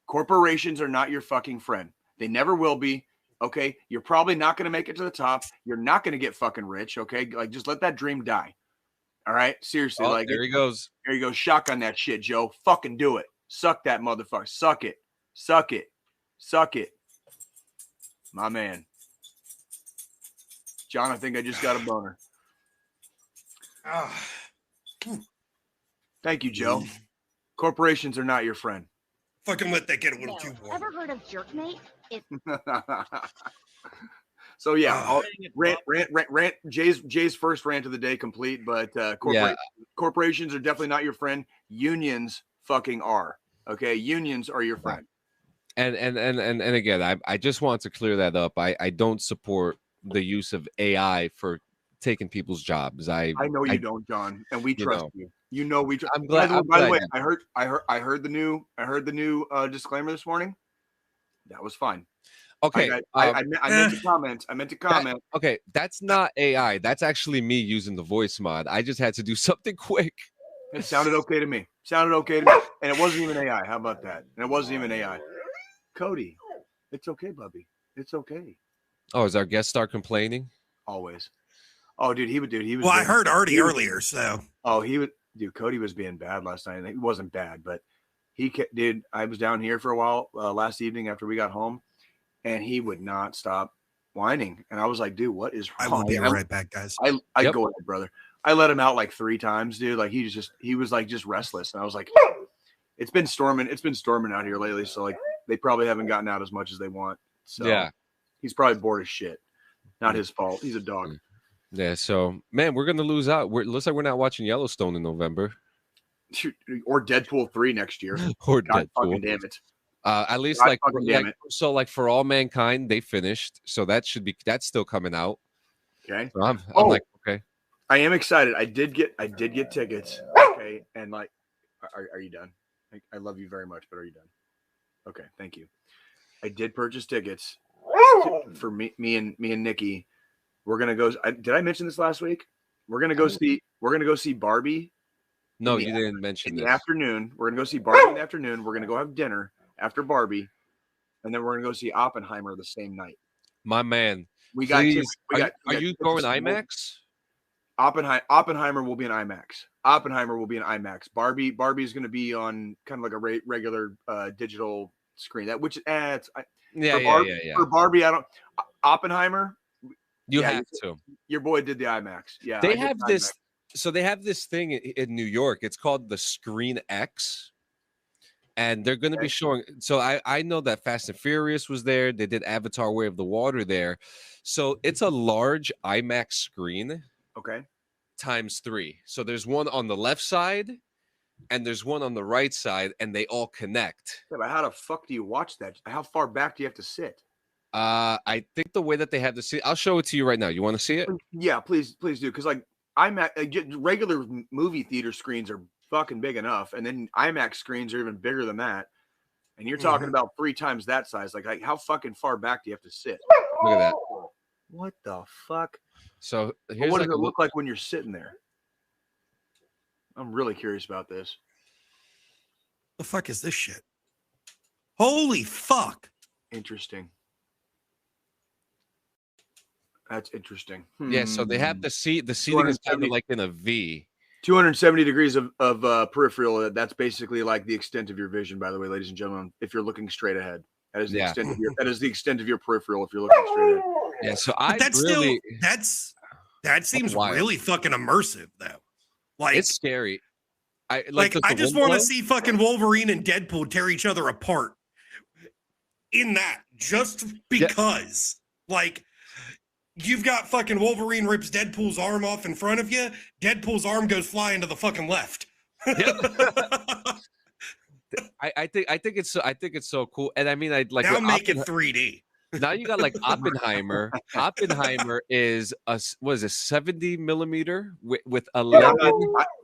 Corporations are not your fucking friend. They never will be. Okay, you're probably not going to make it to the top. You're not going to get fucking rich. Okay, like just let that dream die. All right, seriously. Oh, like there he goes. There you go. Shotgun that shit, Joe. Fucking do it. Suck that motherfucker. Suck it. Suck it. Suck it. My man. John, I think I just got a boner. Thank you, Joe. Corporations are not your friend. Fucking let that get a little too warm. Ever heard of jerkmate? So yeah, rant. Jay's first rant of the day complete, but corporations are definitely not your friend. Unions fucking are. Okay, unions are your friend. And again, I just want to clear that up. I don't support the use of AI for taking people's jobs. I know you don't, John, and we trust you. You know we. I'm glad. By the way, I heard the new disclaimer this morning. That was fine. Okay, I meant to comment. I meant to comment. Okay, that's not AI. That's actually me using the voice mod. I just had to do something quick. It sounded okay to me. And it wasn't even AI. How about that? And it wasn't even AI. Cody, it's okay, Bubby. It's okay. Oh, is our guest star complaining? Always. Oh, dude, he was. Well, I heard Artie earlier, so. Oh, he would. Dude, Cody was being bad last night. It wasn't bad, but dude, I was down here for a while last evening after we got home, and he would not stop whining. And I was like, dude, what is wrong? I will be right back, guys. I go ahead, brother. I let him out like 3 times, dude. Like he was like just restless. And I was like, it's been storming out here lately. So like they probably haven't gotten out as much as they want. So yeah, he's probably bored as shit. Not his fault. He's a dog. Yeah. So man, we're gonna lose out. Looks like we're not watching Yellowstone in November. Or Deadpool 3 next year. Or God Deadpool. Fucking damn it. At least For All Mankind, they finished. So that's still coming out. Okay. So I'm like, okay. I am excited. I did get tickets. Okay. And like, are you done? I love you very much, but are you done? Okay. Thank you. I did purchase tickets for me and Nikki. We're going to go. Did I mention this last week? We're going to go see Barbie. No, you didn't mention this. In the afternoon. We're going to go see Barbie in the afternoon. We're going to go have dinner after Barbie. And then we're going to go see Oppenheimer the same night. My man. We got. Are you going IMAX? Oppenheimer will be an IMAX. Barbie is going to be on kind of like a regular digital screen. For Barbie, I don't. Oppenheimer. You have to. Your boy did the IMAX. Yeah. They have this. IMAX. So they have this thing in New York. It's called the Screen X. And they're going to be showing. So I know that Fast and Furious was there. They did Avatar: Way of the Water there. So it's a large IMAX screen. Okay. ×3. So there's one on the left side and there's one on the right side, and they all connect. Yeah, but how the fuck do you watch that? How far back do you have to sit? I think the way that they have to see, I'll show it to you right now. You want to see it? Yeah, please do. Because like regular movie theater screens are fucking big enough, and then IMAX screens are even bigger than that. And you're talking about 3 times that size. Like how fucking far back do you have to sit? Look at that. What the fuck? So what does it look like when you're sitting there? I'm really curious about this. The fuck is this shit? Holy fuck! Interesting. That's interesting. Yeah, so they have the seat. The seating is kind of like in a V. 270 degrees of peripheral. That's basically like the extent of your vision, by the way, ladies and gentlemen. If you're looking straight ahead, that is the extent of your peripheral. If you're looking straight ahead. Yeah. So that seems really fucking immersive though. Like it's scary. I just want to see fucking Wolverine and Deadpool tear each other apart in that, just because like. You've got fucking Wolverine rips Deadpool's arm off in front of you. Deadpool's arm goes flying to the fucking left. I think it's so cool. And I mean, I like now make it 3D. Now you got like Oppenheimer. Oppenheimer is a 70 millimeter with 11.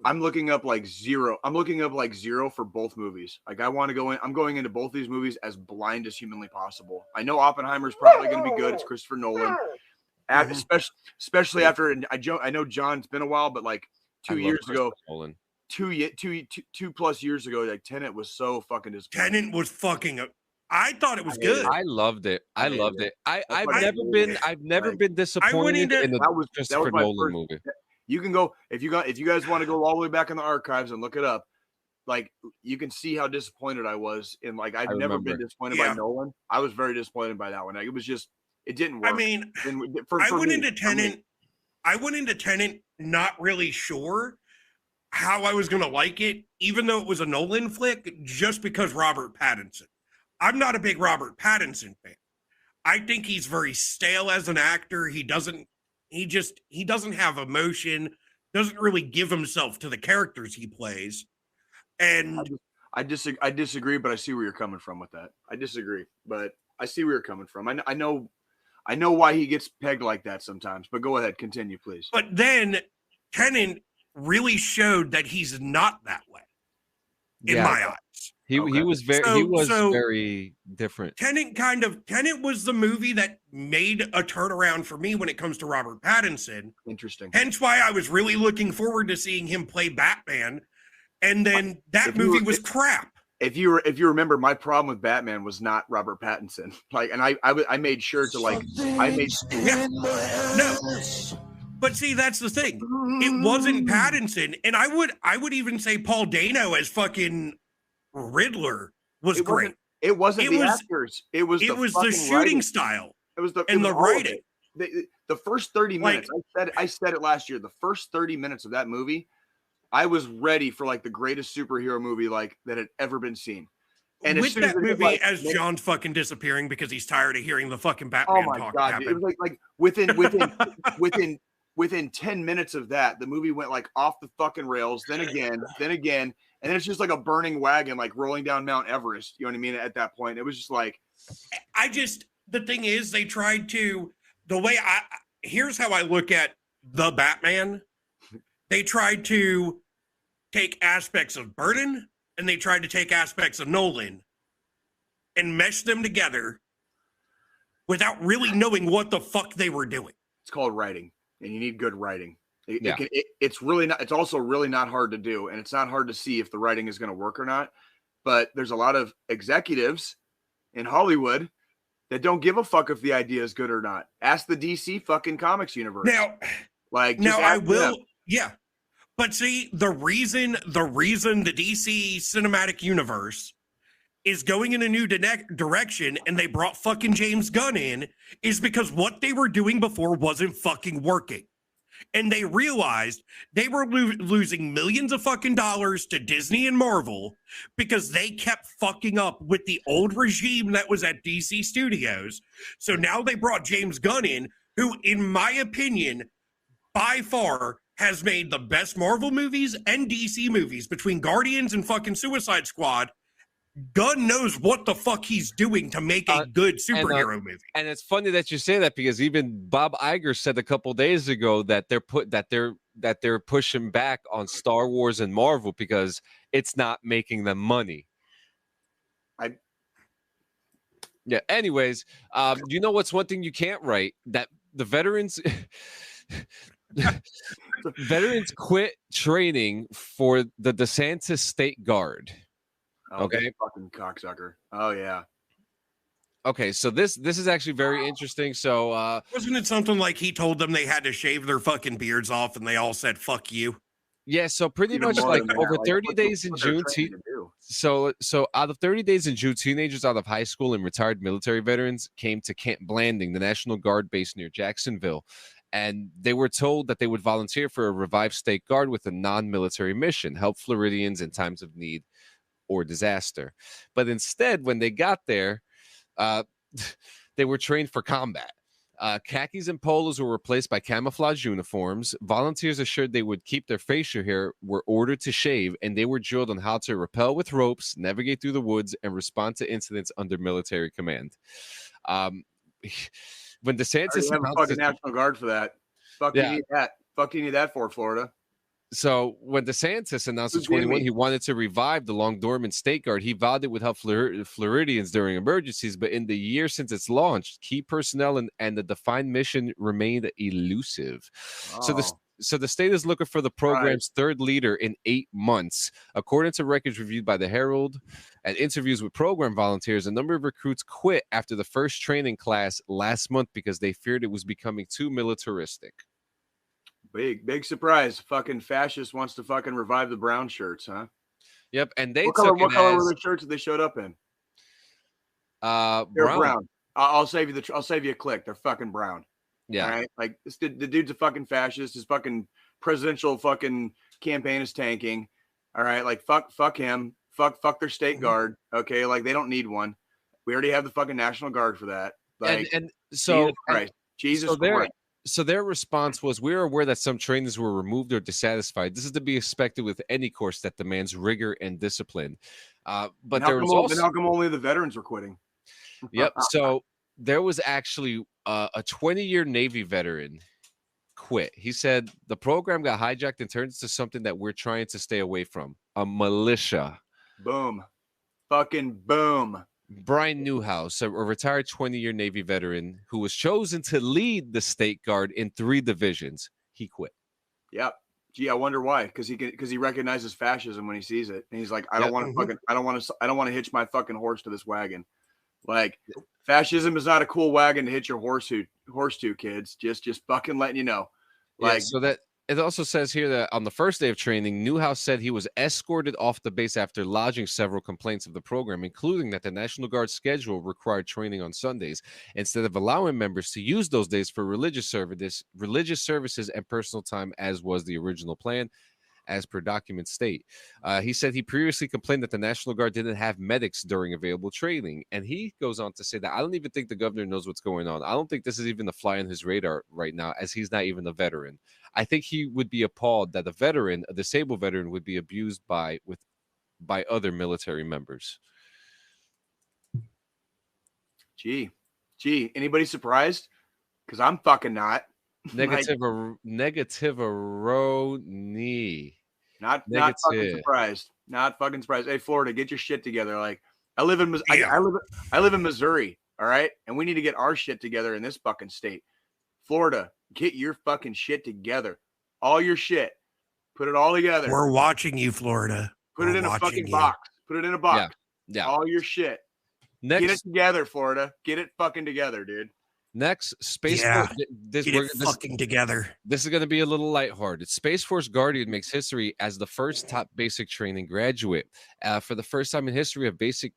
I'm looking up like zero. I'm looking up like zero for both movies. Like I want to go in. I'm going into both these movies as blind as humanly possible. I know Oppenheimer is probably going to be good. It's Christopher Nolan. Especially after I know John, it's been a while, but like 2 years ago, 2+ years ago, like Tenet was so fucking disappointing. Tenet was fucking. I thought it was good. I loved it. I've never been disappointed in the Christopher Nolan movie. You can go if you guys want to go all the way back in the archives and look it up. Like you can see how disappointed I was in. Like I've never been disappointed by Nolan. I was very disappointed by that one. Like, it was just. It didn't work. I mean, I went into Tenet not really sure how I was going to like it, even though it was a Nolan flick, just because Robert Pattinson. I'm not a big Robert Pattinson fan. I think he's very stale as an actor. He doesn't have emotion, doesn't really give himself to the characters he plays. And I disagree, but I see where you're coming from with that. I disagree, but I see where you're coming from. I know why he gets pegged like that sometimes, but go ahead, continue, please. But then Tenet really showed that he's not that way in my eyes. He was very different. Tenet was the movie that made a turnaround for me when it comes to Robert Pattinson. Interesting. Hence why I was really looking forward to seeing him play Batman. And then that movie was crap. If you remember, my problem with Batman was not Robert Pattinson. Like, and I made sure to like, no. But see, that's the thing. It wasn't Pattinson, and I would even say Paul Dano as fucking Riddler was great. It wasn't the actors. It was the shooting style. It was the writing. The first 30 minutes. I said it last year. The first 30 minutes of that movie, I was ready for like the greatest superhero movie like that had ever been seen. And with that movie, as John's fucking disappearing because he's tired of hearing the fucking Batman talk. Oh my god! It was like within 10 minutes of that, the movie went like off the fucking rails. Then again, and then it's just like a burning wagon, like rolling down Mount Everest. You know what I mean? At that point, it was just like, the thing is, they tried to here's how I look at the Batman. They tried to take aspects of Burton and they tried to take aspects of Nolan and mesh them together without really knowing what the fuck they were doing. It's called writing, and you need good writing. It's also really not hard to do, and it's not hard to see if the writing is going to work or not. But there's a lot of executives in Hollywood that don't give a fuck if the idea is good or not. Ask the DC fucking comics universe. Yeah. But see, the reason the DC cinematic universe is going in a new direction and they brought fucking James Gunn in is because what they were doing before wasn't fucking working. And they realized they were losing millions of fucking dollars to Disney and Marvel because they kept fucking up with the old regime that was at DC Studios. So now they brought James Gunn in, who, in my opinion, by far has made the best Marvel movies and DC movies between Guardians and fucking Suicide Squad. Gunn knows what the fuck he's doing to make a good superhero movie. And it's funny that you say that because even Bob Iger said a couple days ago that they're pushing back on Star Wars and Marvel because it's not making them money. Anyways, you know what's one thing you can't write? That the veterans veterans quit training for the DeSantis State Guard. Okay, fucking cocksucker. Oh yeah. Okay, so this is actually very interesting. So wasn't it something like he told them they had to shave their fucking beards off and they all said fuck you? Yeah, so pretty Even much more like than that, over like, 30 what days in they're June. training to do. So out of 30 days in June, teenagers out of high school and retired military veterans came to Camp Blanding, the National Guard base near Jacksonville. And they were told that they would volunteer for a revived state guard with a non-military mission, help Floridians in times of need or disaster. But instead, when they got there, they were trained for combat. Khakis and polos were replaced by camouflage uniforms. Volunteers assured they would keep their facial hair, were ordered to shave, and they were drilled on how to rappel with ropes, navigate through the woods, and respond to incidents under military command. When DeSantis have a fucking National Guard for that. Fuck you need that. Fuck you need that for Florida. So when DeSantis announced in 21 he wanted to revive the long dormant state guard, he vowed it would help Floridians during emergencies. But in the year since its launch, key personnel and the defined mission remained elusive. Oh. So the state is looking for the program's third leader in 8 months. According to records reviewed by the Herald and interviews with program volunteers, a number of recruits quit after the first training class last month because they feared it was becoming too militaristic. Big surprise. Fucking fascist wants to fucking revive the brown shirts, huh? Yep, and they what color were the shirts that they showed up in? They're brown. I'll save you a click. They're fucking brown. Yeah. All right. Like the dude's a fucking fascist. His fucking presidential fucking campaign is tanking. All right. Like fuck him. Fuck their state guard. Okay. Like they don't need one. We already have the fucking National Guard for that. Like and so Jesus Christ. So their response was, we are aware that some trainers were removed or dissatisfied. This is to be expected with any course that demands rigor and discipline. But there was also... How come only the veterans were quitting? Yep. So there was actually a 20-year Navy veteran quit. He said, the program got hijacked and turned into something that we're trying to stay away from. A militia. Boom. Fucking boom. Brian Newhouse, a retired 20-year Navy veteran who was chosen to lead the state guard in 3 divisions, he quit. Yep. Gee, I wonder why. Because he recognizes fascism when he sees it, and he's like, I don't want to hitch my fucking horse to this wagon. Like, fascism is not a cool wagon to hitch your horse to, kids. Just fucking letting you know. Like, so that. It also says here that on the first day of training, Newhouse said he was escorted off the base after lodging several complaints of the program, including that the National Guard schedule required training on Sundays instead of allowing members to use those days for religious services and personal time, as was the original plan, as per documents state. He said he previously complained that the National Guard didn't have medics during available training. And he goes on to say that I don't even think the governor knows what's going on. I don't think this is even a fly on his radar right now, as he's not even a veteran. I think he would be appalled that a disabled veteran, would be abused by other military members. Gee, anybody surprised? Because I'm fucking not. Negative-a-roni. Not fucking surprised. Not fucking surprised. Hey, Florida, get your shit together. Like, I live in Missouri, all right? And we need to get our shit together in this fucking state. Florida, get your fucking shit together. All your shit. Put it all together. We're watching you, Florida. Put it in a fucking box. Put it in a box. Yeah. All your shit. Get it together, Florida. Get it fucking together, dude. Next, Space Force. Get it fucking together. This is going to be a little lighthearted. Space Force Guardian makes history as the first top basic training graduate. For the first time in history of basic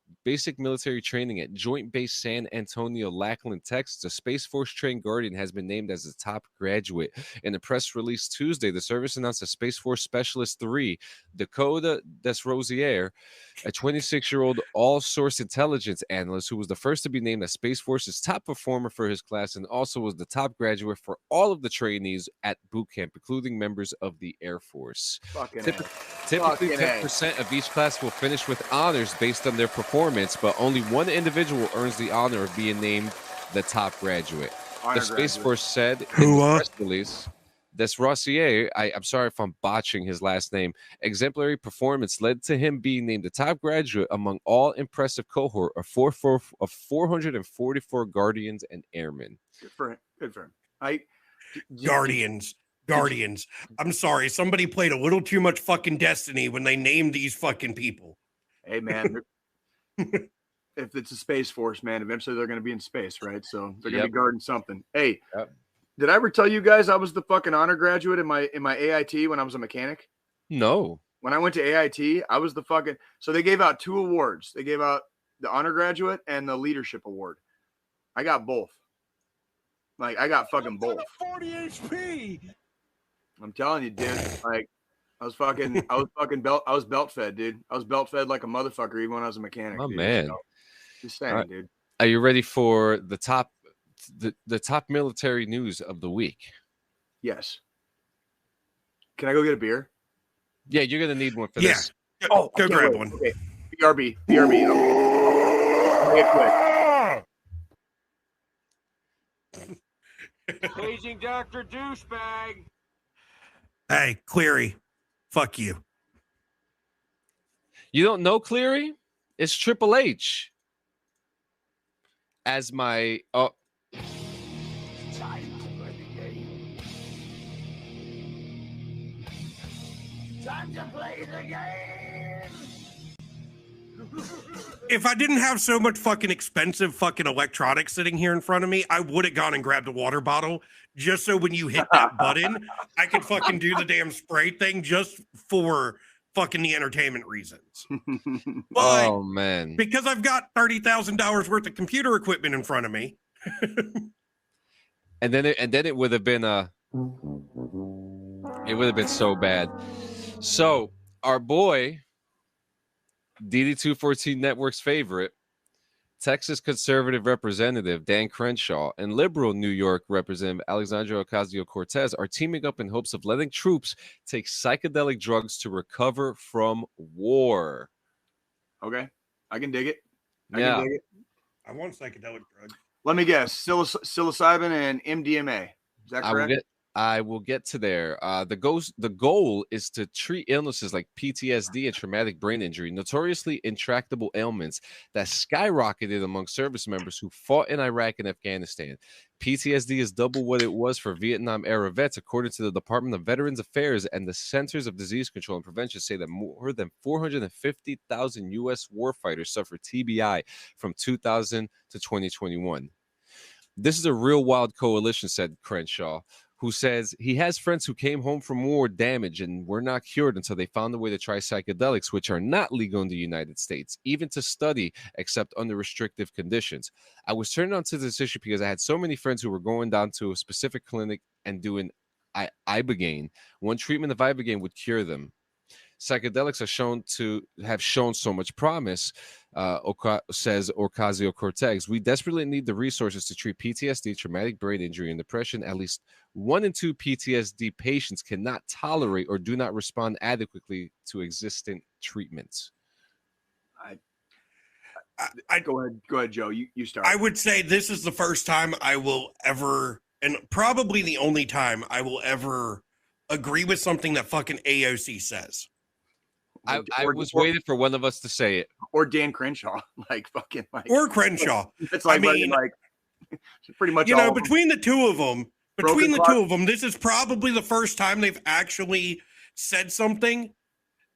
military training at Joint Base San Antonio, Lackland, Texas, a Space Force trained Guardian has been named as the top graduate. In a press release Tuesday, the service announced that Space Force Specialist 3, Dakota Desrosiers, a 26-year-old all-source intelligence analyst who was the first to be named as Space Force's top performer for his class and also was the top graduate for all of the trainees at boot camp, including members of the Air Force. Typically, 10% of each class will finish with honors based on their performance, but only one individual earns the honor of being named the top graduate. The Space Force said in the press release, Desrosiers, I'm sorry if I'm botching his last name, exemplary performance led to him being named the top graduate among all impressive cohort of 444 Guardians and Airmen. Good for him. Guardians. I'm sorry. Somebody played a little too much fucking Destiny when they named these fucking people. Hey, man. If it's a Space Force, man, eventually they're going to be in space, right? So they're going to be guarding something. Hey, did I ever tell you guys I was the fucking honor graduate in my AIT when I was a mechanic? No. When I went to AIT, I was the fucking. So they gave out 2 awards. They gave out the honor graduate and the leadership award. I got both. Like I got fucking both. 40 HP. I'm telling you, dude. Like I was belt fed, dude. I was belt fed like a motherfucker even when I was a mechanic. Oh dude. man. So, just saying, right. dude. Are you ready for the top military news of the week? Yes. Can I go get a beer? Yeah, you're gonna need one for this. Oh, go grab one. Okay. BRB. Okay. Paging Dr. Douchebag. Hey, Cleary, fuck you. You don't know Cleary? It's Triple H. As my Time to play the game. Time to play the game. If I didn't have so much fucking expensive fucking electronics sitting here in front of me, I would have gone and grabbed a water bottle just so when you hit that button, I could fucking do the damn spray thing just for fucking the entertainment reasons. But oh man, because I've got $30,000 worth of computer equipment in front of me. and then it would have been so bad. So our boy DD214 Network's favorite, Texas conservative representative Dan Crenshaw and liberal New York representative Alexandria Ocasio-Cortez are teaming up in hopes of letting troops take psychedelic drugs to recover from war. Okay, I can dig it. I want psychedelic drugs. Let me guess, psilocybin and MDMA. Is that correct? I will get to there. The goal is to treat illnesses like PTSD and traumatic brain injury, notoriously intractable ailments that skyrocketed among service members who fought in Iraq and Afghanistan. PTSD is double what it was for Vietnam-era vets, according to the Department of Veterans Affairs, and the Centers of Disease Control and Prevention say that more than 450,000 U.S. warfighters suffered TBI from 2000 to 2021. This is a real wild coalition, said Crenshaw, who says he has friends who came home from war damaged and were not cured until they found a way to try psychedelics, which are not legal in the United States, even to study, except under restrictive conditions. I was turned on to this issue because I had so many friends who were going down to a specific clinic and doing Ibogaine. One treatment of Ibogaine would cure them. Psychedelics have shown so much promise, says Ocasio-Cortez. We desperately need the resources to treat PTSD, traumatic brain injury, and depression. At least 1 in 2 PTSD patients cannot tolerate or do not respond adequately to existing treatments. I go ahead, Joe. You start. I would say this is the first time I will ever, and probably the only time I will ever agree with something that fucking AOC says. I was waiting for one of us to say it, or Dan Crenshaw, or Crenshaw. It's like, I mean, pretty much, between the two of them, this is probably the first time they've actually said something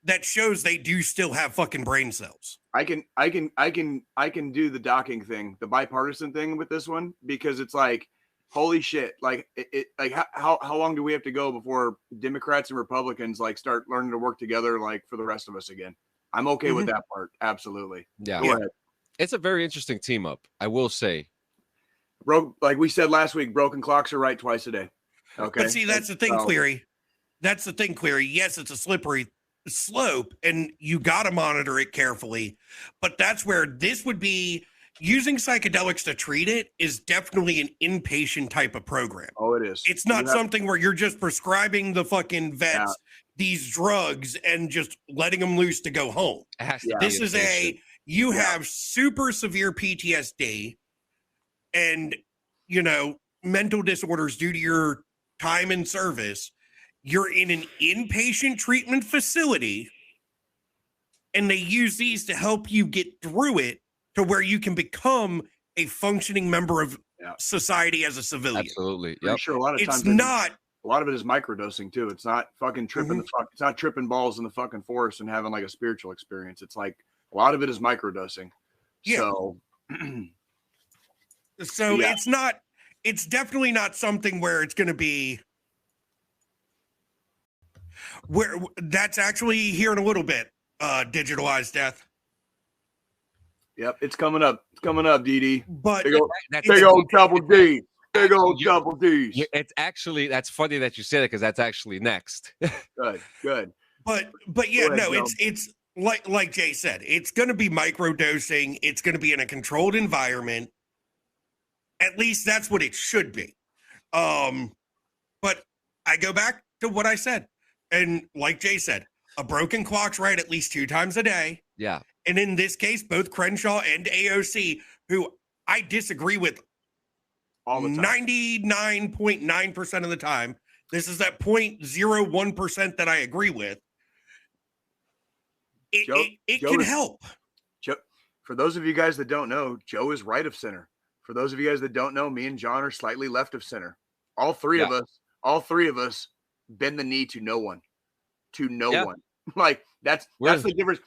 that shows they do still have fucking brain cells. I can do the docking thing, the bipartisan thing with this one, because it's like, holy shit! Like how long do we have to go before Democrats and Republicans start learning to work together for the rest of us again? I'm okay with that part. Absolutely. Yeah. It's a very interesting team up, I will say. Like we said last week, broken clocks are right twice a day. Okay. But see, that's the thing, Cleary. That's the thing, Cleary. Yes, it's a slippery slope, and you got to monitor it carefully. But that's where this would be. Using psychedelics to treat it is definitely an inpatient type of program. Oh, it is. It's not something where you're just prescribing the fucking vets these drugs and just letting them loose to go home. This is you have super severe PTSD and, mental disorders due to your time in service. You're in an inpatient treatment facility, and they use these to help you get through it to where you can become a functioning member of society as a civilian. Absolutely. Yep. Sure. A lot of times a lot of it is microdosing too. It's not fucking tripping it's not tripping balls in the fucking forest and having a spiritual experience. It's a lot of it is microdosing. Yeah. So it's definitely not something where it's going to be Where that's actually here in a little bit. Digitalized death. Yep, it's coming up. It's coming up, DD. But Big old double D. Big old double D's. It's actually, that's funny that you said it, because that's actually next. Good. But yeah, Go ahead, no, Joe. it's like Jay said, it's going to be micro dosing. It's going to be in a controlled environment. At least that's what it should be. But I go back to what I said, and like Jay said, a broken clock's right at least 2 times a day. Yeah. And in this case, both Crenshaw and AOC, who I disagree with All the time. 99.9% of the time. This is that 0.01% that I agree with. It Joe can is- help. Joe, for those of you guys that don't know, Joe is right of center. For those of you guys that don't know, me and John are slightly left of center. All three of us bend the knee to no one. To no one. Like that's the difference.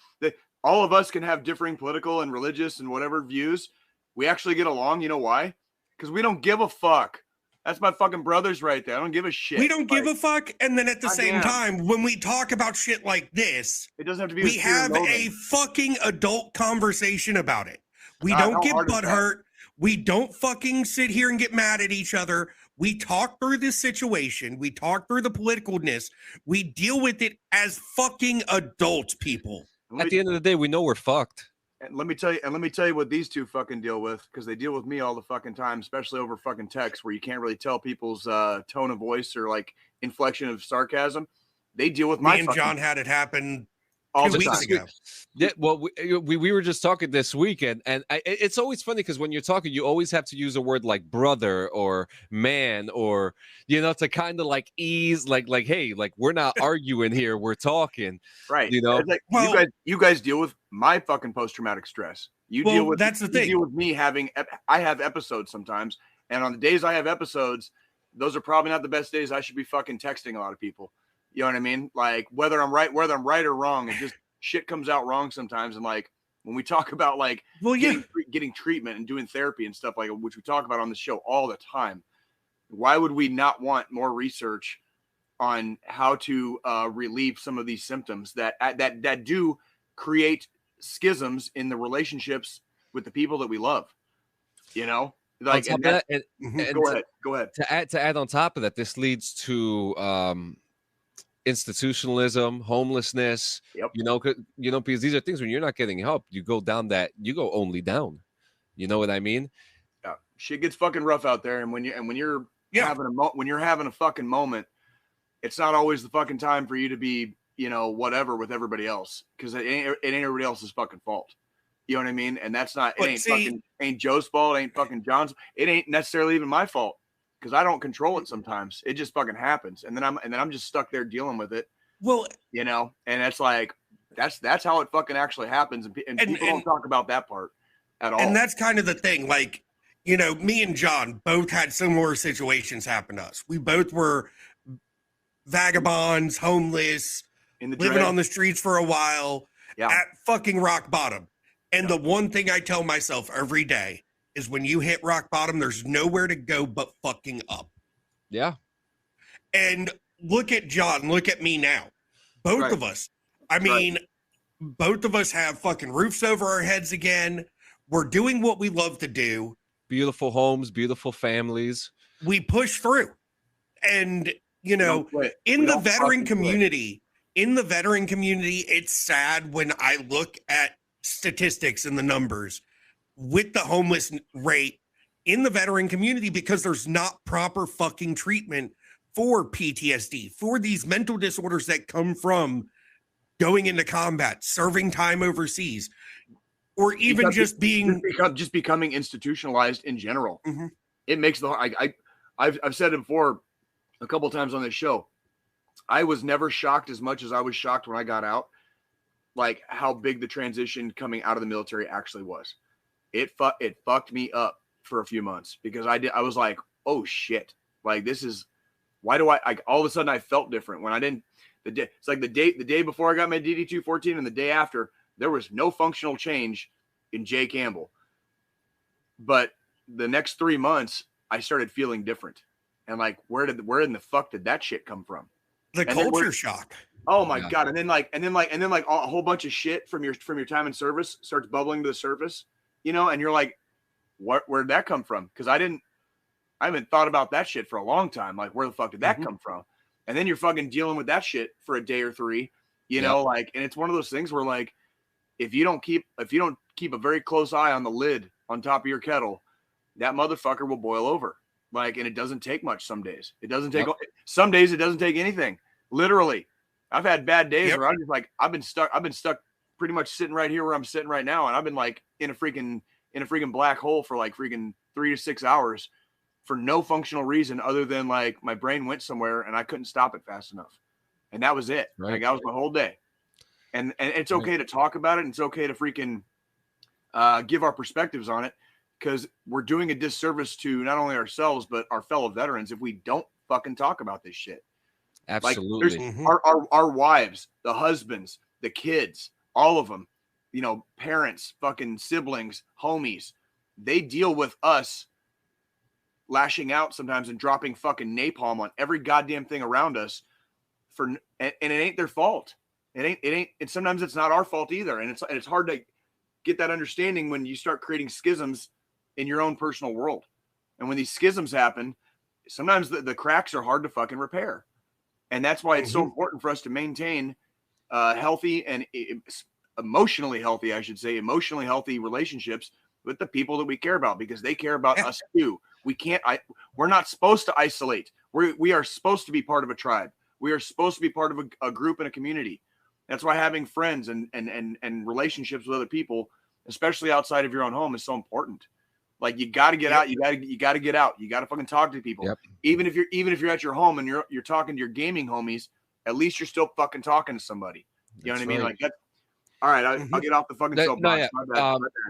All of us can have differing political and religious and whatever views. We actually get along. You know why? Because we don't give a fuck. That's my fucking brothers right there. I don't give a shit. We don't give a fuck. And then at the same Goddamn. time, when we talk about shit like this, It doesn't have to be. we with fear have and a loathing. fucking adult conversation about it. We God, don't how get hard is that? butthurt. We don't fucking sit here and get mad at each other. We talk through this situation. We talk through the politicalness. We deal with it as fucking adults, people. At the end of the day, we know we're fucked. And let me tell you what these two fucking deal with, because they deal with me all the fucking time, especially over fucking text, where you can't really tell people's tone of voice or like inflection of sarcasm. They deal with my Me and fucking John had it happen all 2 the weeks time. ago. Yeah, well, we were just talking this weekend, and it's always funny because when you're talking, you always have to use a word like brother or man, or to kind of like ease, like hey, like we're not arguing here, we're talking, Right. You know? It's like, Well- you guys deal with my fucking post-traumatic stress. You Well, deal with that's the you thing. deal with me having I have episodes sometimes, and on the days I have episodes, those are probably not the best days I should be fucking texting a lot of people. You know what I mean? Like whether I'm right or wrong, it just shit comes out wrong sometimes. And like when we talk about like Well, yeah. getting treatment and doing therapy and stuff like which we talk about on the show all the time, why would we not want more research on how to relieve some of these symptoms that do create schisms in the relationships with the people that we love? Like On top of that, and go ahead. to add on top of that, this leads to institutionalism, homelessness. Yep. Because these are things when you're not getting help, you go only down. You know what I mean? Yeah, shit gets fucking rough out there, and when you're having a fucking moment, it's not always the fucking time for you to be whatever with everybody else, because it ain't everybody else's fucking fault. You know what I mean? And that's not. But It ain't Joe's fault. It ain't fucking John's. It ain't necessarily even my fault, because I don't control it sometimes. It just fucking happens, and then I'm just stuck there dealing with it. Well, And it's like that's how it fucking actually happens, and people don't talk about that part at all. and that's kind of the thing. Like, me and John both had similar situations happen to us. We both were vagabonds, homeless, in the living on the streets for a while, Yeah. at fucking rock bottom. And the one thing I tell myself every day is when you hit rock bottom, there's nowhere to go but fucking up. Yeah. And look at John, look at me now. Both Right. of us. I mean, both of us have fucking roofs over our heads again. We're doing what we love to do. Beautiful homes, beautiful families. We push through. And, Don't quit. in We the don't veteran fucking quit. community, it's sad when I look at statistics and the numbers with the homeless rate in the veteran community, because there's not proper fucking treatment for PTSD, for these mental disorders that come from going into combat, serving time overseas, or even just being becoming institutionalized in general. Mhm. It makes I've said it before a couple times on this show. I was never shocked as much as I was shocked when I got out, like how big the transition coming out of the military actually was. It fucked me up for a few months, because I was like, oh shit, like this is, why do I all of a sudden I felt different when I didn't. It's like the day before I got my DD214 and the day after, there was no functional change in Jay Campbell. But the next 3 months, I started feeling different. And like, where in the fuck did that shit come from? The And then culture shock. Oh my Yeah. God. And then like a whole bunch of shit from your time in service starts bubbling to the surface, you know, and you're like, where'd that come from? Because I haven't thought about that shit for a long time. Like, where the fuck did that come from? And then you're fucking dealing with that shit for a day or three, you know, like, and it's one of those things where like, if you don't keep a very close eye on the lid on top of your kettle, that motherfucker will boil over. Like, and it doesn't take much some days. It doesn't take, some days it doesn't take anything. Literally. I've had bad days where I'm just like, I've been stuck pretty much sitting right here where I'm sitting right now. And I've been like in a freaking black hole for like freaking 3 to 6 hours for no functional reason other than like my brain went somewhere and I couldn't stop it fast enough. And that was it. Like, that was my whole day. And it's okay to talk about it. And it's okay to freaking give our perspectives on it, because we're doing a disservice to not only ourselves, but our fellow veterans if we don't fucking talk about this shit. Absolutely. Like, our wives, the husbands, the kids, all of them, you know, parents, fucking siblings, homies, they deal with us lashing out sometimes and dropping fucking napalm on every goddamn thing around us and it ain't their fault. It ain't, and sometimes it's not our fault either. And it's hard to get that understanding when you start creating schisms in your own personal world. And when these schisms happen, sometimes the cracks are hard to fucking repair. And that's why it's so important for us to maintain healthy and emotionally healthy relationships with the people that we care about, because they care about us too. We're not supposed to isolate. We are supposed to be part of a tribe. We are supposed to be part of a group and a community. That's why having friends and relationships with other people, especially outside of your own home, is so important. Like, you got to get out. You got to get out. You got to fucking talk to people. Even if you're at your home and you're talking to your gaming homies, at least you're still fucking talking to somebody. You know what I mean? Like that. All right, I'll get off the fucking soapbox.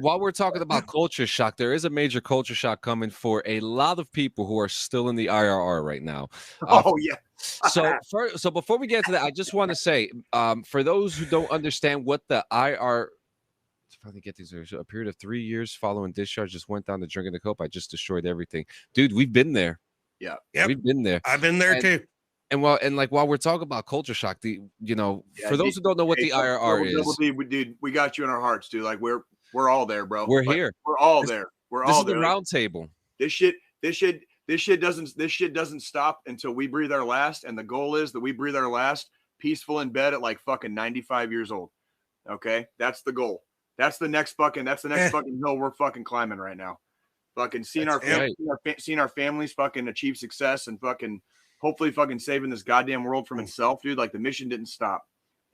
While we're talking about culture shock, there is a major culture shock coming for a lot of people who are still in the IRR right now. So before we get to that, I just want to say, for those who don't understand what the IR, finally get these, a period of 3 years following discharge, just went down to drinking the coke. I just destroyed everything, dude. We've been there. We've been there. I've been there too. And while we're talking about culture shock, for those who don't know what the IRR is, dude, we got you in our hearts, dude. Like, we're all there, bro. We're here. We're all there. We're all there. This is the round table. This shit doesn't stop until we breathe our last. And the goal is that we breathe our last peaceful in bed at like fucking 95 years old. Okay, that's the goal. That's the next fucking hill we're fucking climbing right now. Fucking seeing our families fucking achieve success and fucking hopefully fucking saving this goddamn world from itself, dude. Like, the mission didn't stop,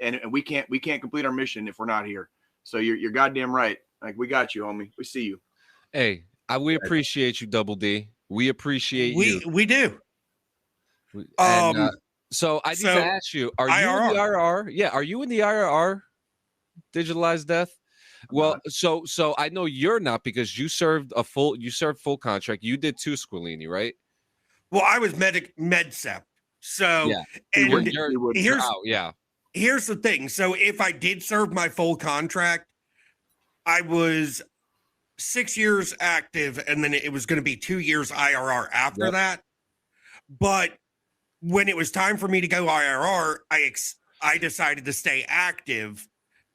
and we can't complete our mission if we're not here. So you're goddamn right. Like, we got you, homie. We see you. Hey, we appreciate you, Double D. We appreciate you. We do. So I need to ask you: Are you in the IRR? Yeah, are you in the IRR? Digitalized death. Well, so I know you're not, because you served full contract. You did 2 Squillini, right? Well, I was med-sep. So yeah. And here's the thing. So if I did serve my full contract, I was 6 years active, and then it was going to be 2 years IRR after that. But when it was time for me to go IRR, I decided to stay active.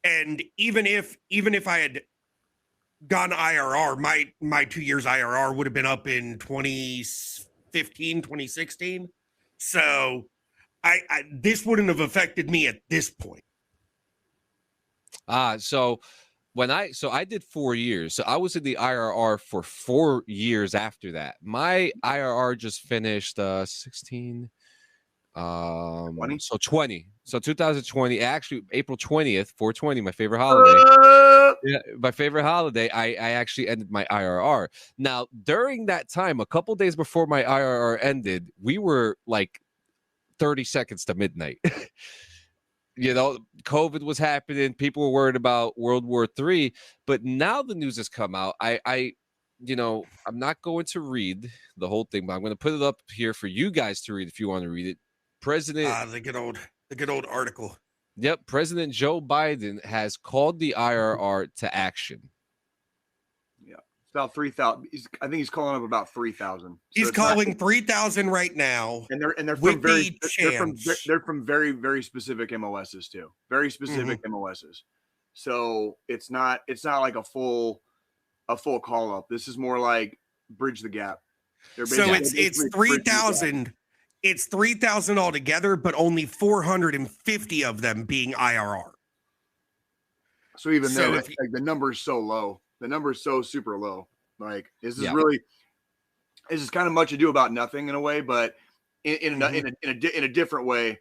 And even if I had gone IRR, my 2 years IRR would have been up in 2015, 2016. So this wouldn't have affected me at this point. So I did 4 years. So I was in the IRR for 4 years after that. My IRR just finished 16. 20? So 20. So 2020, actually April 20th, 420, my favorite holiday. My favorite holiday. I actually ended my IRR. Now, during that time, a couple days before my IRR ended, we were like 30 seconds to midnight. COVID was happening. People were worried about World War III. But now the news has come out. I'm not going to read the whole thing, but I'm going to put it up here for you guys to read if you want to read it. President, the good old article. Yep, President Joe Biden has called the IRR to action. Yeah, about 3,000. I think he's calling up about 3,000. He's calling 3,000 right now. And they're with from very the chance. they're from very, very specific MOSs too. Very specific MOSs. So it's not like a full call up. This is more like bridge the gap. So it's 3,000. It's 3,000 altogether, but only 450 of them being IRR. So even then, like the number is so low. The number is so super low. Like this is kind of much ado about nothing in a way, but in a different way.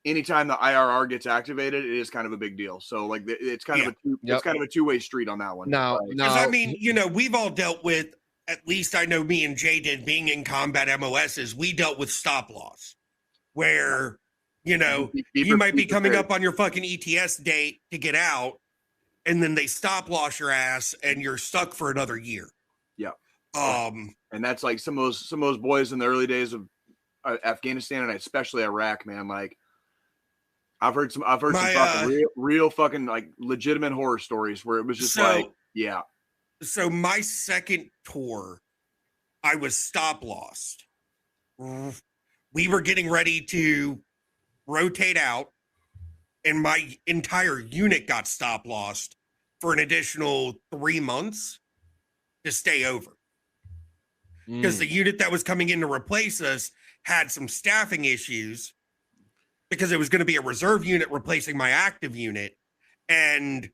Anytime the IRR gets activated, it is kind of a big deal. So like it's kind of a two-way street on that one. Now, I mean, we've all dealt with. At least I know me and Jay did, being in combat MOSs, we dealt with stop loss where, you might be coming up on your fucking ETS date to get out, and then they stop loss your ass and you're stuck for another year. Yeah. And that's like some of those boys in the early days of Afghanistan and especially Iraq, man. Like I've heard some fucking real fucking like legitimate horror stories where it was just yeah. So my second tour, I was stop lost. We were getting ready to rotate out, and my entire unit got stop lost for an additional 3 months to stay over. Because the unit that was coming in to replace us had some staffing issues because it was going to be a reserve unit replacing my active unit. And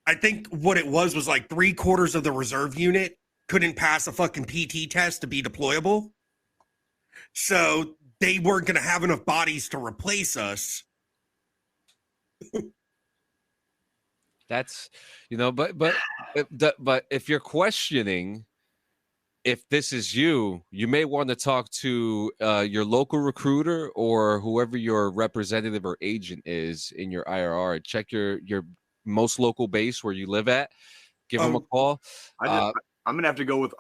I think what it was like 3/4 of the reserve unit couldn't pass a fucking PT test to be deployable. So they weren't going to have enough bodies to replace us. That's, but if you're questioning if this is you may want to talk to your local recruiter or whoever your representative or agent is in your IRR. Check your most local base where you live at. Give them a call. I'm gonna have to go with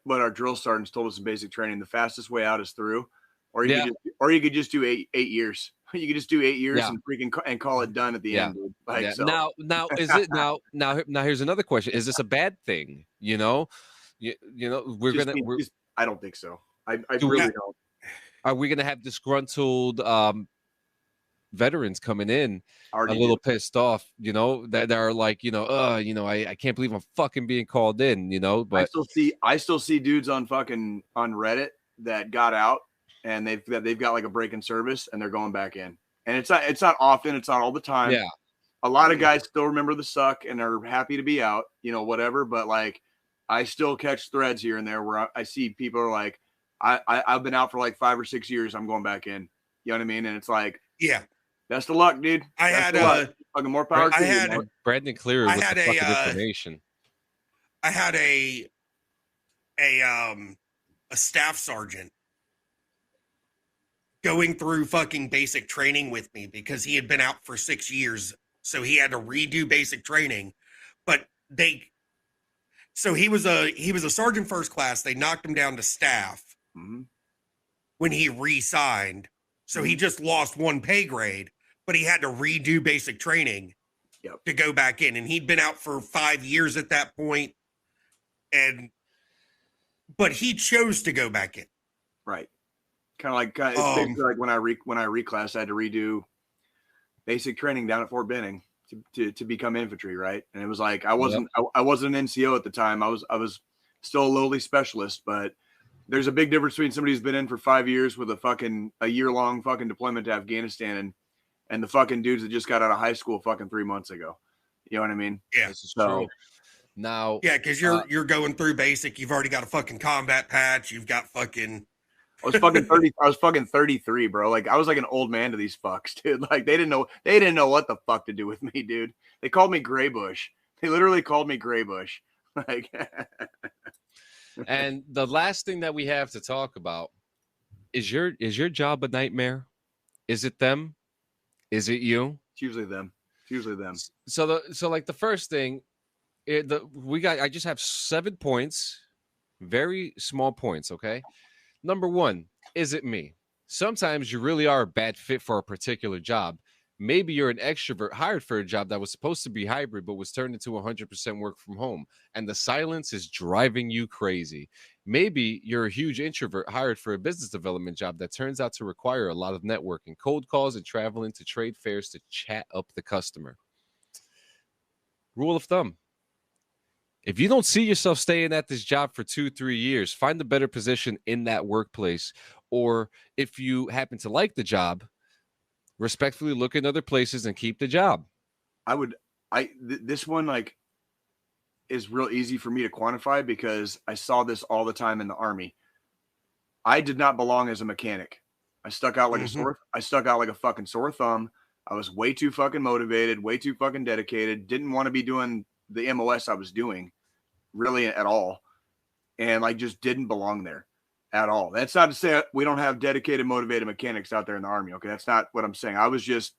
what our drill sergeants told us in basic training. The fastest way out is through, or you could just do 8 years. You could just do 8 years and call it done at the end. Dude. Like, so. Now is it now here's another question. Is this a bad thing? I don't think so. I really don't. Are we gonna have disgruntled veterans coming in Already a little pissed off, that are like, I can't believe I'm fucking being called in, but I still see dudes on Reddit that got out and they've got like a break in service and they're going back in. And it's not often, it's not all the time. Yeah. A lot of guys still remember the suck and are happy to be out, whatever. But like, I still catch threads here and there where I see people are like, I've been out for like 5 or 6 years. I'm going back in. You know what I mean? And it's like, yeah. Best of luck, dude. I had fucking more power to you. Brandon Cleary with the fucking information. I had a staff sergeant going through fucking basic training with me because he had been out for 6 years, so he had to redo basic training. But so he was a sergeant first class. They knocked him down to staff when he re-signed. So he just lost 1 pay grade, but he had to redo basic training to go back in. And he'd been out for 5 years at that point. But he chose to go back in. Right. It's basically like when I reclassed, I had to redo basic training down at Fort Benning to become infantry. Right. And it was like, I wasn't an NCO at the time. I was still a lowly specialist, but there's a big difference between somebody who's been in for 5 years with a year-long fucking deployment to Afghanistan and the fucking dudes that just got out of high school fucking 3 months ago. You know what I mean? Yeah. This is true. Now, yeah, because you're going through basic. You've already got a fucking combat patch. You've got fucking. I was fucking 30. I was fucking 33, bro. Like I was like an old man to these fucks, dude. Like they didn't know what the fuck to do with me, dude. They called me Gray Bush. They literally called me Gray Bush. Like. And the last thing that we have to talk about is your job a nightmare? Is it them? Is it you? It's usually them. So the first thing, I just have 7 points, very small points. Okay, number 1, is it me? Sometimes you really are a bad fit for a particular job. Maybe you're an extrovert hired for a job that was supposed to be hybrid, but was turned into 100% work from home, and the silence is driving you crazy. Maybe you're a huge introvert hired for a business development job that turns out to require a lot of networking, cold calls, and traveling to trade fairs to chat up the customer. Rule of thumb. If you don't see yourself staying at this job for 2-3 years, find a better position in that workplace. Or if you happen to like the job, respectfully look in other places and keep the job. This one like is real easy for me to quantify because I saw this all the time in the Army. I did not belong as a mechanic. I stuck out like a fucking sore thumb. I was way too fucking motivated, way too fucking dedicated. Didn't want to be doing the MOS I was doing really at all. And like just didn't belong there at all. That's not to say we don't have dedicated, motivated mechanics out there in the Army. Okay. That's not what I'm saying. I was just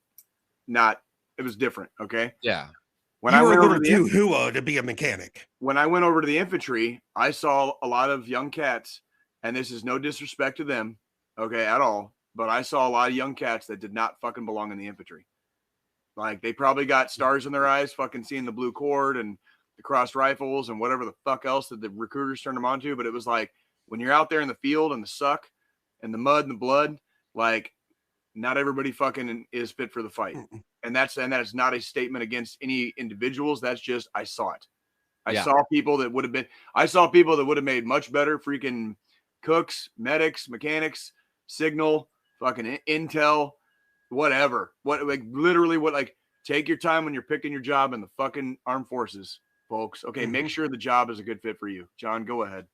not, it was different. Okay. Yeah. When I went over to be a mechanic. When I went over to the infantry, I saw a lot of young cats, and this is no disrespect to them, okay, at all. But I saw a lot of young cats that did not fucking belong in the infantry. Like they probably got stars in their eyes, fucking seeing the blue cord and the crossed rifles and whatever the fuck else that the recruiters turned them on to. But it was like when you're out there in the field and the suck and the mud and the blood, like not everybody fucking is fit for the fight. And that is not a statement against any individuals. That's just I saw it. I saw people that would have made much better freaking cooks, medics, mechanics, signal, fucking intel, whatever. Take your time when you're picking your job in the fucking armed forces, folks. Okay, make sure the job is a good fit for you. John, go ahead.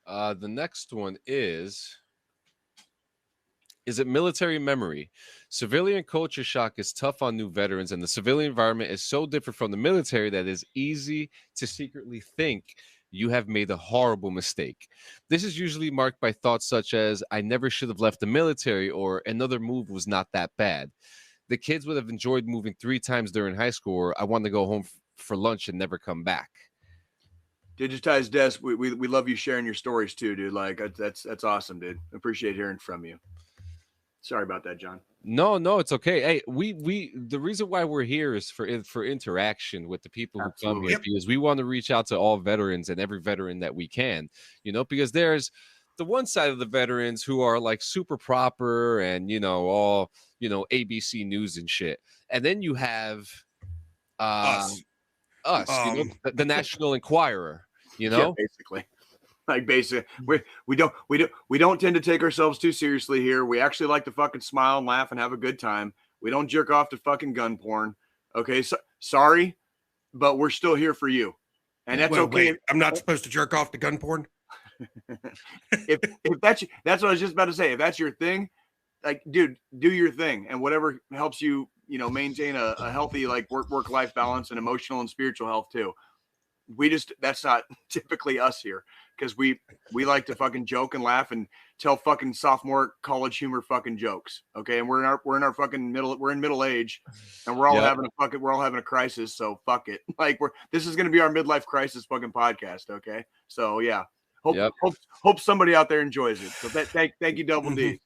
The next one is it military memory? Civilian culture shock is tough on new veterans, and the civilian environment is so different from the military that it's easy to secretly think you have made a horrible mistake. This is usually marked by thoughts such as, I never should have left the military, or another move was not that bad. The kids would have enjoyed moving 3 times during high school, or I want to go home for lunch and never come back. Digitized Desk, we love you sharing your stories too, dude. Like that's awesome, dude. Appreciate hearing from you. Sorry about that, John. No, it's okay. Hey, we the reason why we're here is for interaction with the people who come here, because we want to reach out to all veterans and every veteran that we can, because there's the one side of the veterans who are like super proper and all ABC News and shit, and then you have us, the National Enquirer, yeah, basically. Like basically, we don't tend to take ourselves too seriously here. We actually like to fucking smile and laugh and have a good time. We don't jerk off to fucking gun porn. Okay, so, sorry, but we're still here for you, and that's okay. Wait, I'm not supposed to jerk off to gun porn. if that's what I was just about to say. If that's your thing, like, dude, do your thing, and whatever helps you, maintain a healthy like work-life balance and emotional and spiritual health too. That's not typically us here, because we like to fucking joke and laugh and tell fucking sophomore college humor fucking jokes. Okay. And we're in our fucking middle age, and we're all having a crisis. So fuck it. Like this is going to be our midlife crisis fucking podcast. Okay. So yeah, hope somebody out there enjoys it. So thank you, Double D.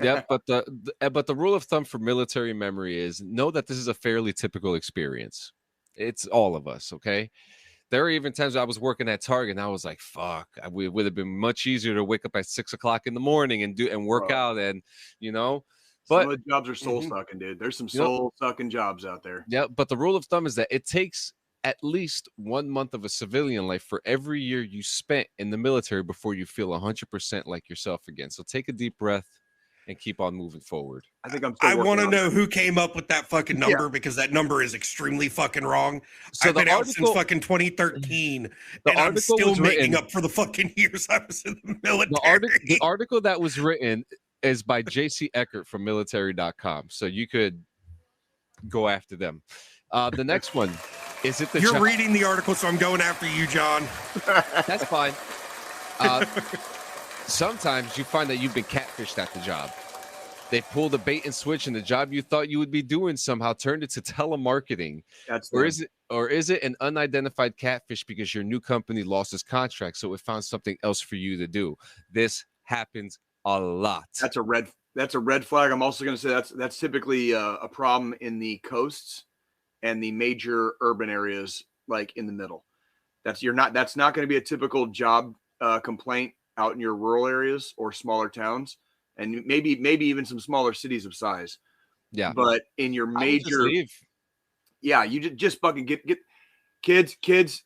Yeah, but the rule of thumb for military memory is know that this is a fairly typical experience. It's all of us. Okay. There are even times I was working at Target and I was like, fuck, it would have been much easier to wake up at 6 o'clock in the morning and work out. And, but some of the jobs are soul sucking, dude. There's some soul sucking jobs out there. Yeah. But the rule of thumb is that it takes at least 1 month of a civilian life for every year you spent in the military before you feel 100% like yourself again. So take a deep breath and keep on moving forward. I want to know who came up with that fucking number, because that number is extremely fucking wrong. So I've been out since fucking 2013, and I'm still making up for the fucking years I was in the military. The article that was written is by J.C. Eckert from military.com. So you could go after them. The next one, is it You're reading the article, so I'm going after you, John. That's fine. Sometimes you find that you've been catfished at the job. They pulled a bait and switch, and the job you thought you would be doing somehow turned into telemarketing. Or is it an unidentified catfish because your new company lost its contract, so it found something else for you to do? This happens a lot. That's a red that's a red flag. I'm also going to say that's typically a problem in the coasts and the major urban areas, like in the middle. That's not going to be a typical job complaint out in your rural areas or smaller towns, and maybe even some smaller cities of size. Yeah. But in your I would just major, leave. yeah, you just fucking get kids.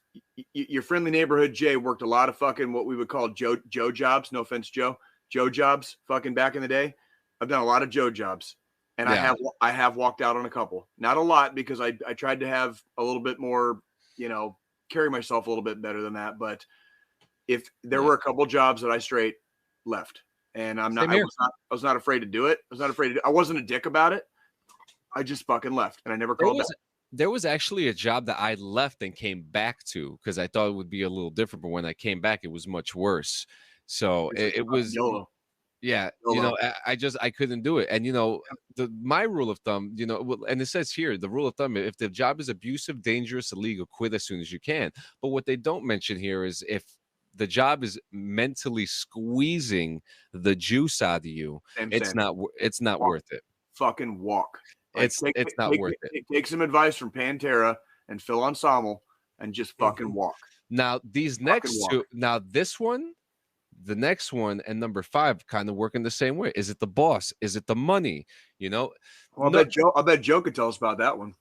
Your friendly neighborhood Jay worked a lot of fucking what we would call Joe jobs. No offense, Joe jobs. Fucking back in the day, I've done a lot of Joe jobs, and Yeah. I have walked out on a couple. Not a lot, because I tried to have a little bit more, carry myself a little bit better than that. But if there were a couple jobs that I straight left, and I was not afraid to do it. I wasn't a dick about it. I just fucking left, and I never called back. There was actually a job that I left and came back to because I thought it would be a little different, but when I came back, it was much worse. So it was, YOLO. yeah, YOLO. I couldn't do it. And my rule of thumb, and it says here, the rule of thumb: if the job is abusive, dangerous, illegal, quit as soon as you can. But what they don't mention here is if the job is mentally squeezing the juice out of you, it's not worth it. Fucking walk. Like, It's not worth it. Take some advice from Pantera and Phil Ensemble and just fucking walk. Now these next two, this one, the next one, and number 5 kind of work in the same way. Is it the boss? Is it the money? Well, I bet Joe could tell us about that one.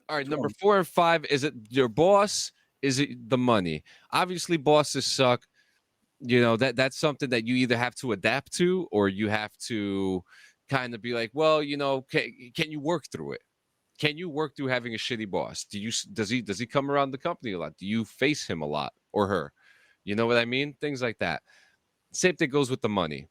All right, number 4 and 5. Is it your boss? Is it the money? Obviously, bosses suck. That's something that you either have to adapt to, or you have to kind of be like, well, can you work through it? Can you work through having a shitty boss? Does he come around the company a lot? Do you face him a lot, or her? You know what I mean? Things like that. Same thing goes with the money.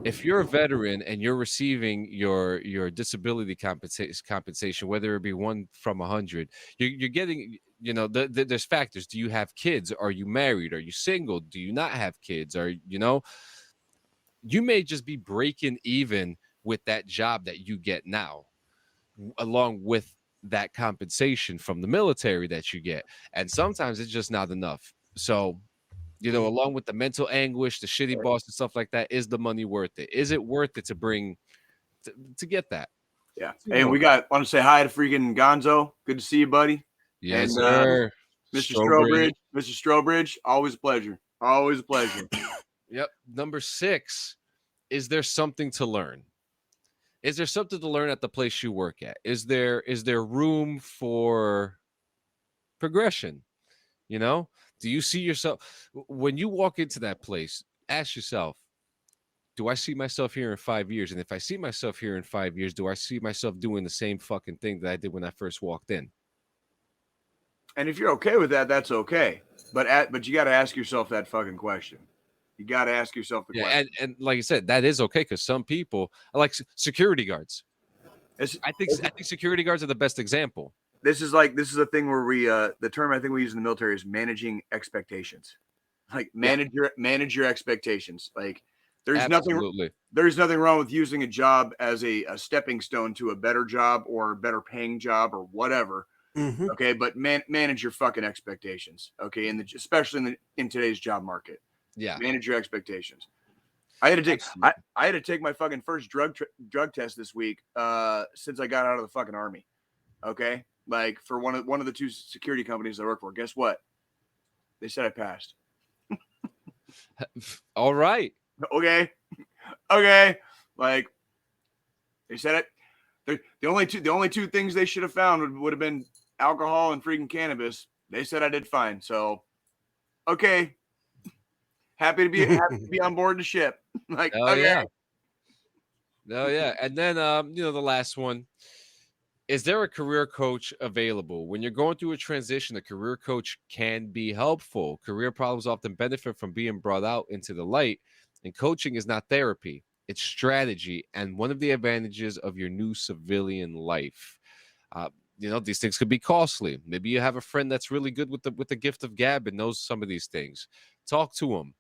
If you're a veteran and you're receiving your disability compensation, whether it be 1 from 100, you're getting, there's factors. Do you have kids? Are you married? Are you single? Do you not have kids? You may just be breaking even with that job that you get now, along with that compensation from the military that you get. And sometimes it's just not enough. So, along with the mental anguish, the shitty boss and stuff like that, is the money worth it? Is it worth it to get that? Yeah. Hey, we want to say hi to freaking Gonzo. Good to see you, buddy. Yes, and, sir. Mr. Strobridge, always a pleasure. Always a pleasure. Yep. Number 6, is there something to learn? Is there something to learn at the place you work at? Is there room for progression? Do you see yourself when you walk into that place? Ask yourself, do I see myself here in 5 years? And if I see myself here in 5 years, do I see myself doing the same fucking thing that I did when I first walked in? And if you're okay with that, that's okay. But you got to ask yourself that fucking question. You got to ask yourself the question. And like I said, that is okay, because some people are like security guards. I think security guards are the best example. This is a thing where we the term I think we use in the military is managing expectations. Like manage your expectations. Like there's nothing wrong with using a job as a stepping stone to a better job or a better paying job or whatever. Mm-hmm. Okay, but manage your fucking expectations. Okay, especially in today's job market. Yeah, manage your expectations. I had to take my fucking first drug test this week since I got out of the fucking army. Okay, like for one of the 2 security companies I work for. Guess what? They said I passed. All right. Okay. Like they said it. The only two things they should have found would have been alcohol and freaking cannabis. They said I did fine. So, okay. Happy to be on board the ship. Like, okay. Yeah. And then, the last one. Is there a career coach available? When you're going through a transition, a career coach can be helpful. Career problems often benefit from being brought out into the light, and coaching is not therapy. It's strategy, and one of the advantages of your new civilian life. These things could be costly. Maybe you have a friend that's really good with the gift of gab and knows some of these things. Talk to them.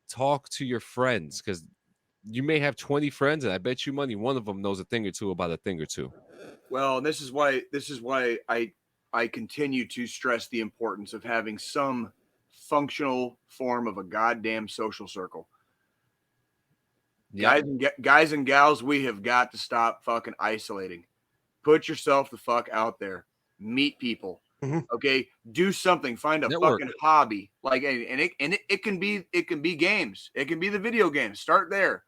Talk to your friends, because you may have 20 friends, and I bet you money one of them knows a thing or two about a thing or two. Well, and this is why I continue to stress the importance of having some functional form of a goddamn social circle. Yep. Guys and gals, we have got to stop fucking isolating. Put yourself the fuck out there. Meet people. Mhm. Okay, do something. Find a Network. fucking hobby. Like, and it can be games. It can be the video games. Start there.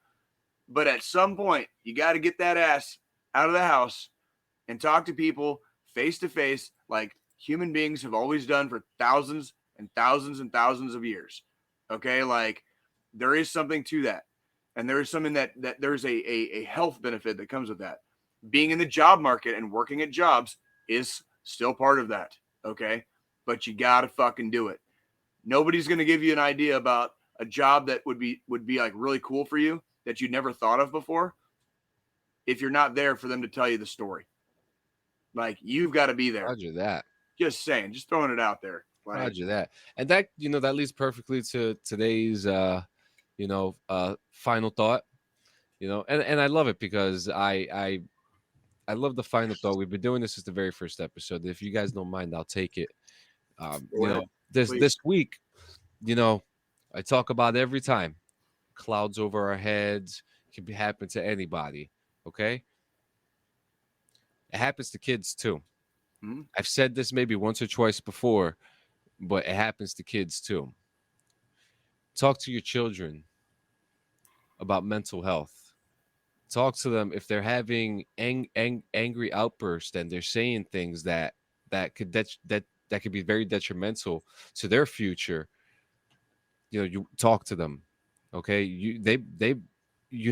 But at some point, you got to get that ass out of the house and talk to people face to face, like human beings have always done for thousands and thousands and thousands of years. Okay, like there is something to that, and there is something that there's a health benefit that comes with that. Being in the job market and working at jobs is still part of that. Okay, but you got to fucking do it. Nobody's going to give you an idea about a job that would be like really cool for you that you never thought of before if you're not there for them to tell you the story. Like, you've got to be there. Roger that. Just saying, just throwing it out there. Like, Roger that. And that, that leads perfectly to today's final thought. And I love it because I love the final thought. We've been doing this since the very first episode. If you guys don't mind, I'll take it. This week, I talk about every time clouds over our heads can happen to anybody. Okay. It happens to kids too. Mm-hmm. I've said this maybe once or twice before, but it happens to kids too. Talk to your children about mental health. Talk to them if they're having angry outbursts and they're saying things that could be very detrimental to their future. You talk to them. Okay, you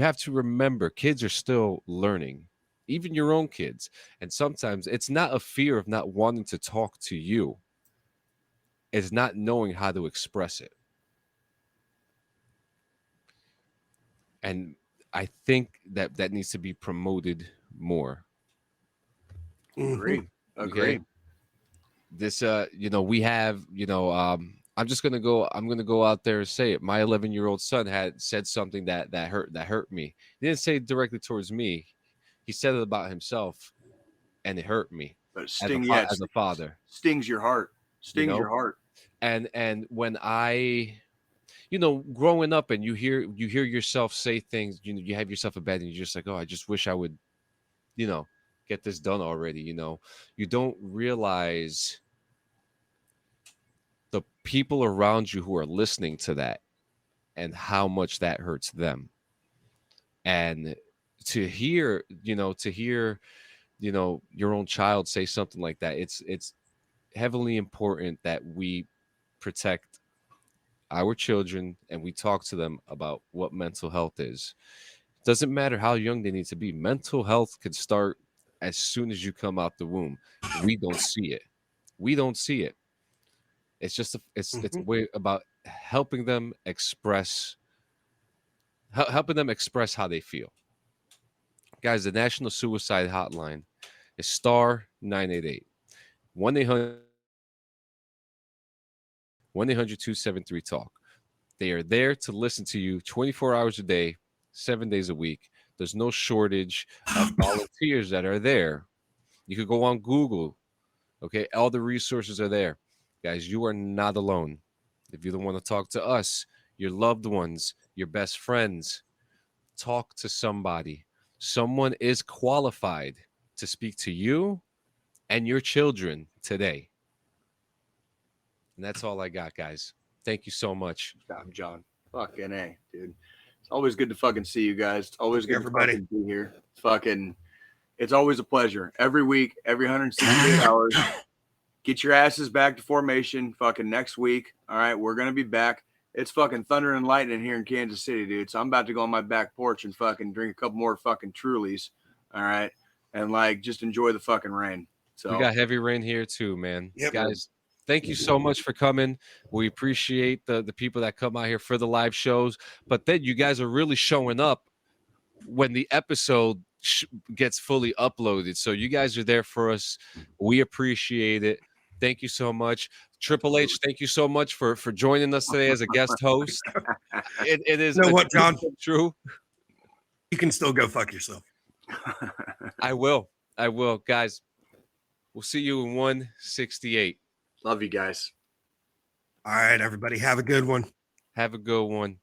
have to remember, kids are still learning, even your own kids, and sometimes it's not a fear of not wanting to talk to you. It's not knowing how to express it. And I think that needs to be promoted more. Agree. Okay? This, we have, I'm gonna go out there and say it. My 11-year-old son had said something that hurt me. He didn't say it directly towards me. He said it about himself, and it hurt me. But as a father, stings your heart. Your heart. And when I, growing up, and you hear yourself say things, you have yourself in bed, and you're just like, oh, I just wish I would, get this done already. You don't realize the people around you who are listening to that and how much that hurts them. And to hear your own child say something like that, it's heavily important that we protect our children and we talk to them about what mental health is. Doesn't matter how young they need to be. Mental health could start as soon as you come out the womb. We don't see it. It's just it's a way about helping them express how they feel. Guys, the National Suicide Hotline is *988 1-800-273-TALK. They are there to listen to you 24 hours a day, 7 days a week. There's no shortage of volunteers that are there. You could go on Google. Okay, all the resources are there. Guys, you are not alone. If you don't want to talk to us, your loved ones, your best friends, talk to somebody. Someone is qualified to speak to you and your children today. And that's all I got, guys. Thank you so much. Stop, John. Fucking A, dude. It's always good to fucking see you guys. It's always good to fucking be here. It's always a pleasure. Every week, every 168 hours. Get your asses back to formation fucking next week. All right, we're going to be back. It's fucking thunder and lightning here in Kansas City, dude. So I'm about to go on my back porch and fucking drink a couple more fucking Trulies. All right. And just enjoy the fucking rain. So we got heavy rain here too, man. Yep. Guys, thank you so much for coming. We appreciate the people that come out here for the live shows. But then you guys are really showing up when the episode gets fully uploaded. So you guys are there for us. We appreciate it. Thank you so much. Triple H, thank you so much for joining us today as a guest host. It is John? True. You can still go fuck yourself. I will. Guys, we'll see you in 168. Love you guys. All right, everybody. Have a good one. Have a good one.